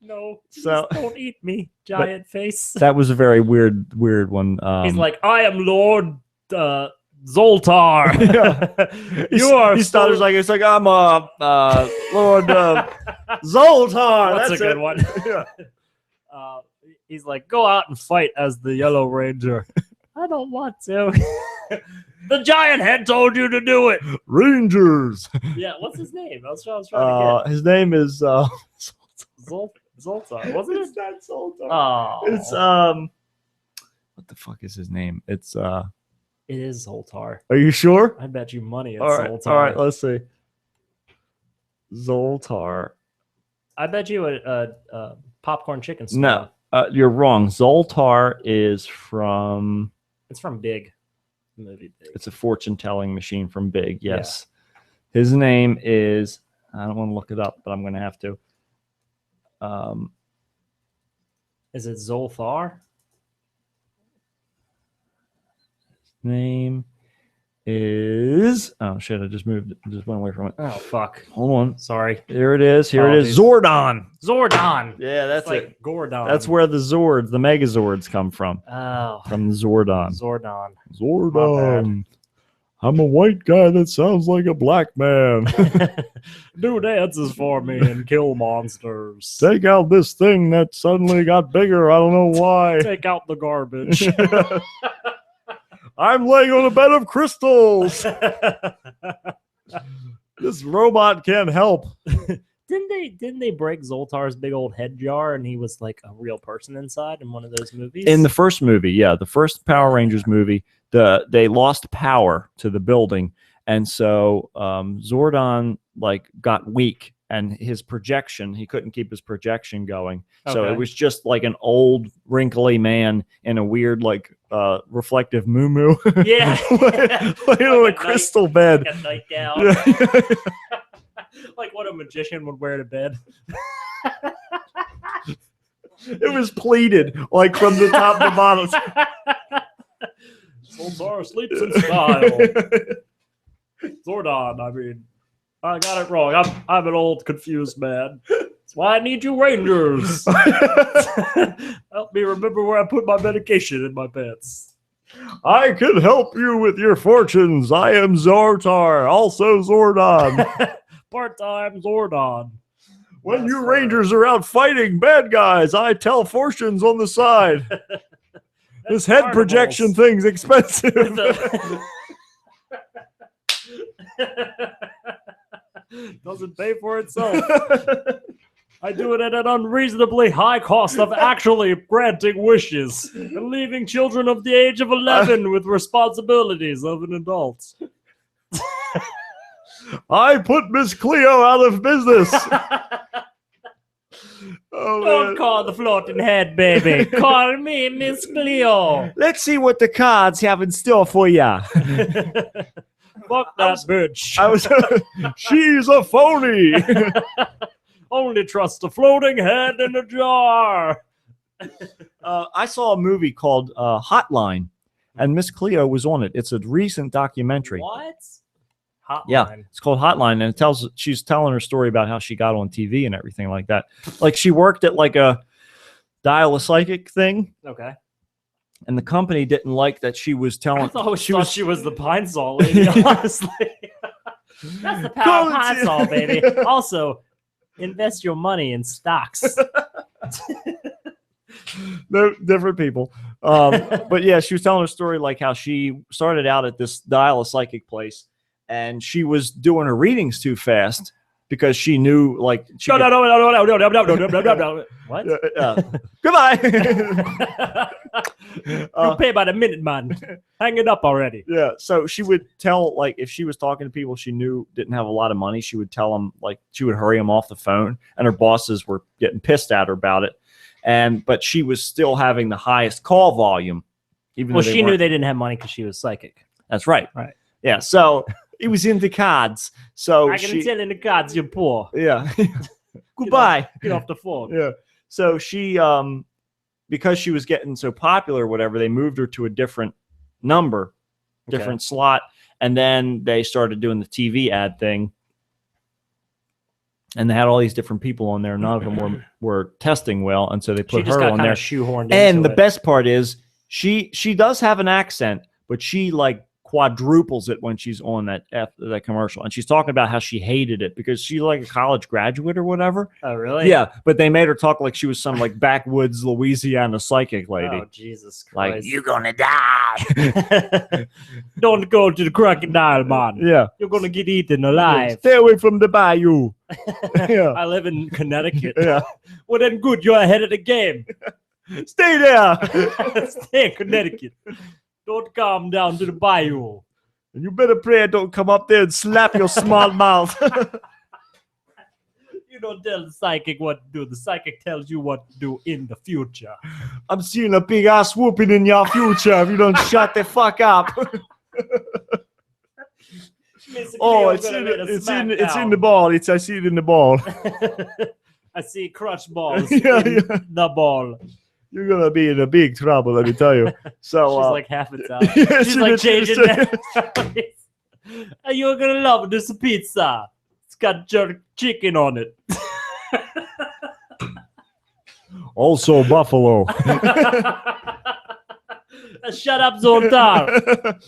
no, please So- don't eat me, giant face." That was a very weird one. He's like, "I am Lord Zoltar." You are. He stutters like it's like I'm Lord Zoltar. That's That's a good it. one. Yeah. He's like, "Go out and fight as the Yellow Ranger." I don't want to. The giant head told you to do it. Rangers. Yeah, what's his name? I was trying to get His name is Zoltar, wasn't It's it? not Zoltar. Oh, It's what the fuck is his name? It's it is Zoltar. Are you sure? I bet you money it's All right. Zoltar. All right. Let's see. Zoltar. I bet you a popcorn chicken store. No, you're wrong. Zoltar is from. It's from Big. The movie Big. It's a fortune-telling machine from Big. Yes. His name is. I don't want to look it up, but I'm going to have to. Is it Zoltar? Name is. Oh shit! I just moved. Just went away from it. Oh fuck! Hold on. Sorry. Here it is. Here it is. Zordon. Zordon. Yeah, that's It's like it. Gordon. That's where the Zords, the Megazords, come from. Oh. From Zordon. Zordon. Zordon. I'm a white guy that sounds like a black man. Do dances for me and kill monsters. Take out this thing that suddenly got bigger. I don't know why. Take out the garbage. I'm laying on a bed of crystals. This robot can't help. Didn't they break Zoltar's big old head jar and he was like a real person inside in one of those movies? In the first movie, yeah, the first Power Rangers movie, they lost power to the building, and so Zordon like got weak, and his projection, he couldn't keep his projection going. So Okay. it was just like an old wrinkly man in a weird like reflective moo-moo. Yeah. Like on a crystal bed. Like a nightgown. Yeah. Like what a magician would wear to bed. It was pleated like from the top to bottom. Zoltar sleeps in style. Zordon, I mean, I got it wrong. I'm an old confused man. That's why I need you Rangers. Help me remember where I put my medication in my pants. I can help you with your fortunes. I am Zortar, also Zordon. Part-time Zordon. When you Rangers are out fighting bad guys, I tell fortunes on the side. This head carnivals. projection thing's expensive. Doesn't pay for itself. I do it at an unreasonably high cost of actually granting wishes and leaving children of the age of 11 with responsibilities of an adult. I put Miss Cleo out of business. Oh, Don't man. call the floating head, baby. Call me Miss Cleo. Let's see what the cards have in store for ya. Fuck that bitch. She's a phony. Only trust a floating head in a jar. I saw a movie called Hotline, and Miss Cleo was on it. It's a recent documentary. What? Hotline. Yeah, it's called Hotline, and she's telling her story about how she got on TV and everything like that. Like she worked at like a dial a psychic thing, Okay. and the company didn't like that she was telling. I thought she was the Pine Sol lady, honestly. That's the power of Pine Sol, baby. Also, invest your money in stocks. They're different people. But yeah, she was telling her story like how she started out at this dial a psychic place, and she was doing her readings too fast because she knew like she No. What? Goodbye. You pay by the minute, man. Hang it up already. Yeah, so she would tell, like, if she was talking to people she knew didn't have a lot of money, she would tell them, like, she would hurry them off the phone, and her bosses were getting pissed at her about it. But she was still having the highest call volume Even Well, though she knew weren't. they didn't have money because she was psychic. That's right. Right. Yeah. So he was into cards. So I can tell in the cards you're poor. Yeah. Goodbye. Get off the phone. Yeah. So she, because she was getting so popular or whatever, they moved her to a different number, different slot. And then they started doing the TV ad thing. And they had all these different people on there. None of them were testing well. And so they put her on there. Shoehorned and into the it. best part is she does have an accent, but she like quadruples it when she's on that commercial. And she's talking about how she hated it because she's like a college graduate or whatever. Oh, really? Yeah. But they made her talk like she was some like backwoods Louisiana psychic lady. Oh, Jesus Christ. Like, you're going to die. Don't go to the crocodile, man. Yeah. You're going to get eaten alive. Stay away from the bayou. Yeah. I live in Connecticut. Yeah. Well, then good. You're ahead of the game. Stay there. Stay in Connecticut. Don't come down to the bayou. And you better pray I don't come up there and slap your small mouth. You don't tell the psychic what to do. The psychic tells you what to do in the future. I'm seeing a big ass whooping in your future if you don't shut the fuck up. Oh, it's in the ball. I see it in the ball. I see crutch balls Yeah, in the ball. You're gonna be in a big trouble, let me tell you. So She's like half it's out. yeah, She's like changing that. You're gonna love this pizza. It's got jerk chicken on it. Also buffalo. Shut up, Zoltar.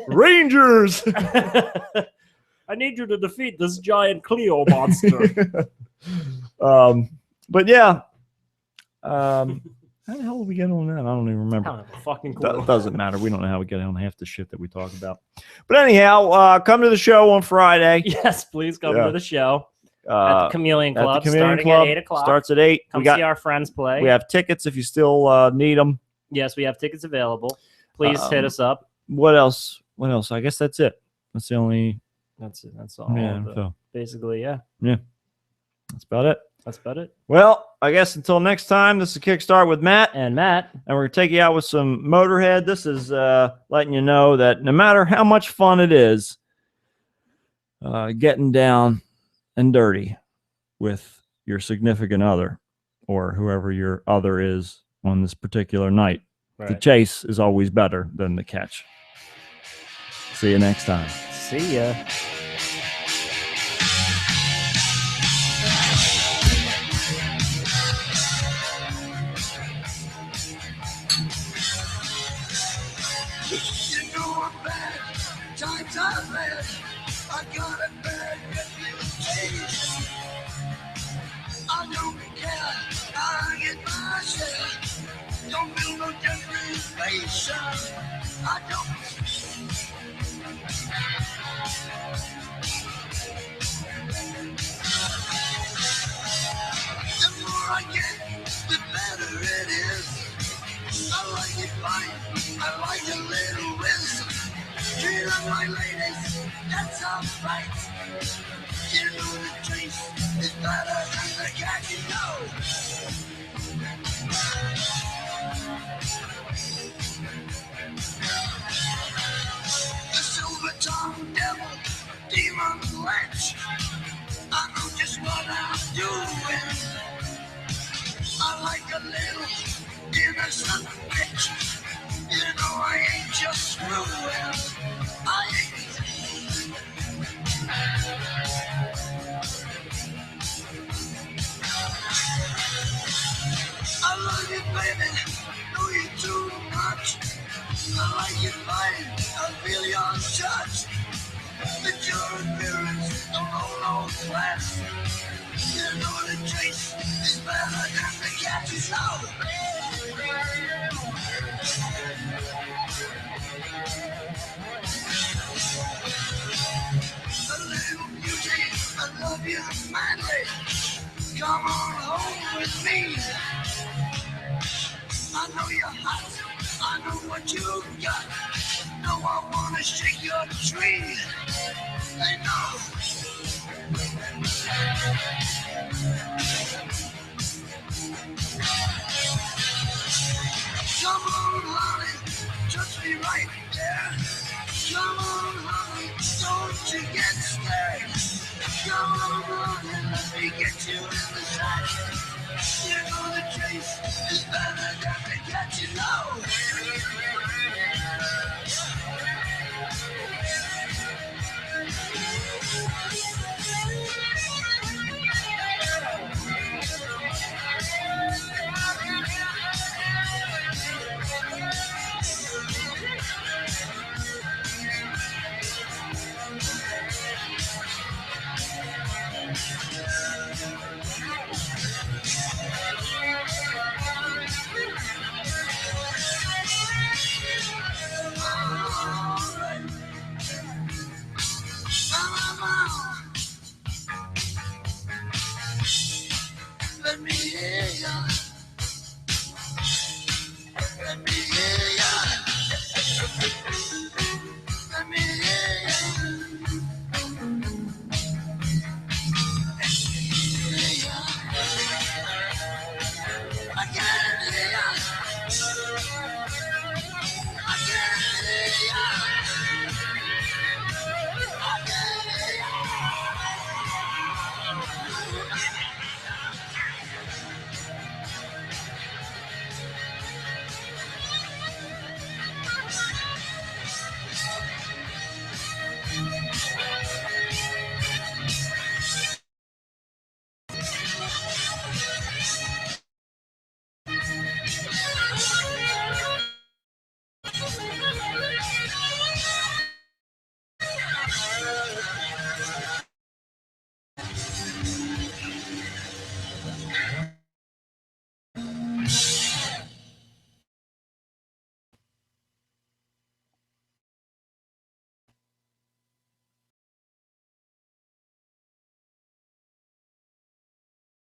Rangers. I need you to defeat this giant Cleo monster. But yeah. How the hell did we get on that? I don't even remember. I don't have a fucking clue. That doesn't matter. We don't know how we get on half the shit that we talk about. But anyhow, come to the show on Friday. Yes, please come Yeah. to the show at the Chameleon Club. At the Chameleon starting Club. at 8 o'clock. Starts at 8. Come see our friends play. We have tickets if you still need them. Yes, we have tickets available. Please hit us up. What else? I guess that's it. That's the only. That's it. That's all. Yeah. of it. So, Basically, yeah. yeah. That's about it. That's about it. Well, I guess until next time, this is Kickstart with Matt. And Matt. And we're going to take you out with some Motorhead. This is letting you know that no matter how much fun it is, getting down and dirty with your significant other or whoever your other is on this particular night, the chase is always better than the catch. See you next time. See ya. You know I'm bad, times I've had. I got a bad reputation. I don't care, I get my share. Don't build no deprivation. I don't. The more I get, the better it is. I like it fine, I like a little wisdom. Treat up my ladies, that's alright. You know the chase is better than the cat, you know. The silver-tongued devil, demon wretch. I know just what I'm doing. I like a little innocent bitch. You know I ain't just screwing. I ain't. I love you, baby. Know you too much. I like it fine. I feel your touch. But your appearance don't hold no class. You know the chase is better than the catch is out. A little beauty, I love you madly. Come on home with me. I know you're hot, I know what you got. No, I wanna shake your tree. They know. Come on, honey, be right there. Come on, honey, don't you get scared. Come on and let me get you in the sack. You know the chase is better than the catch, you know.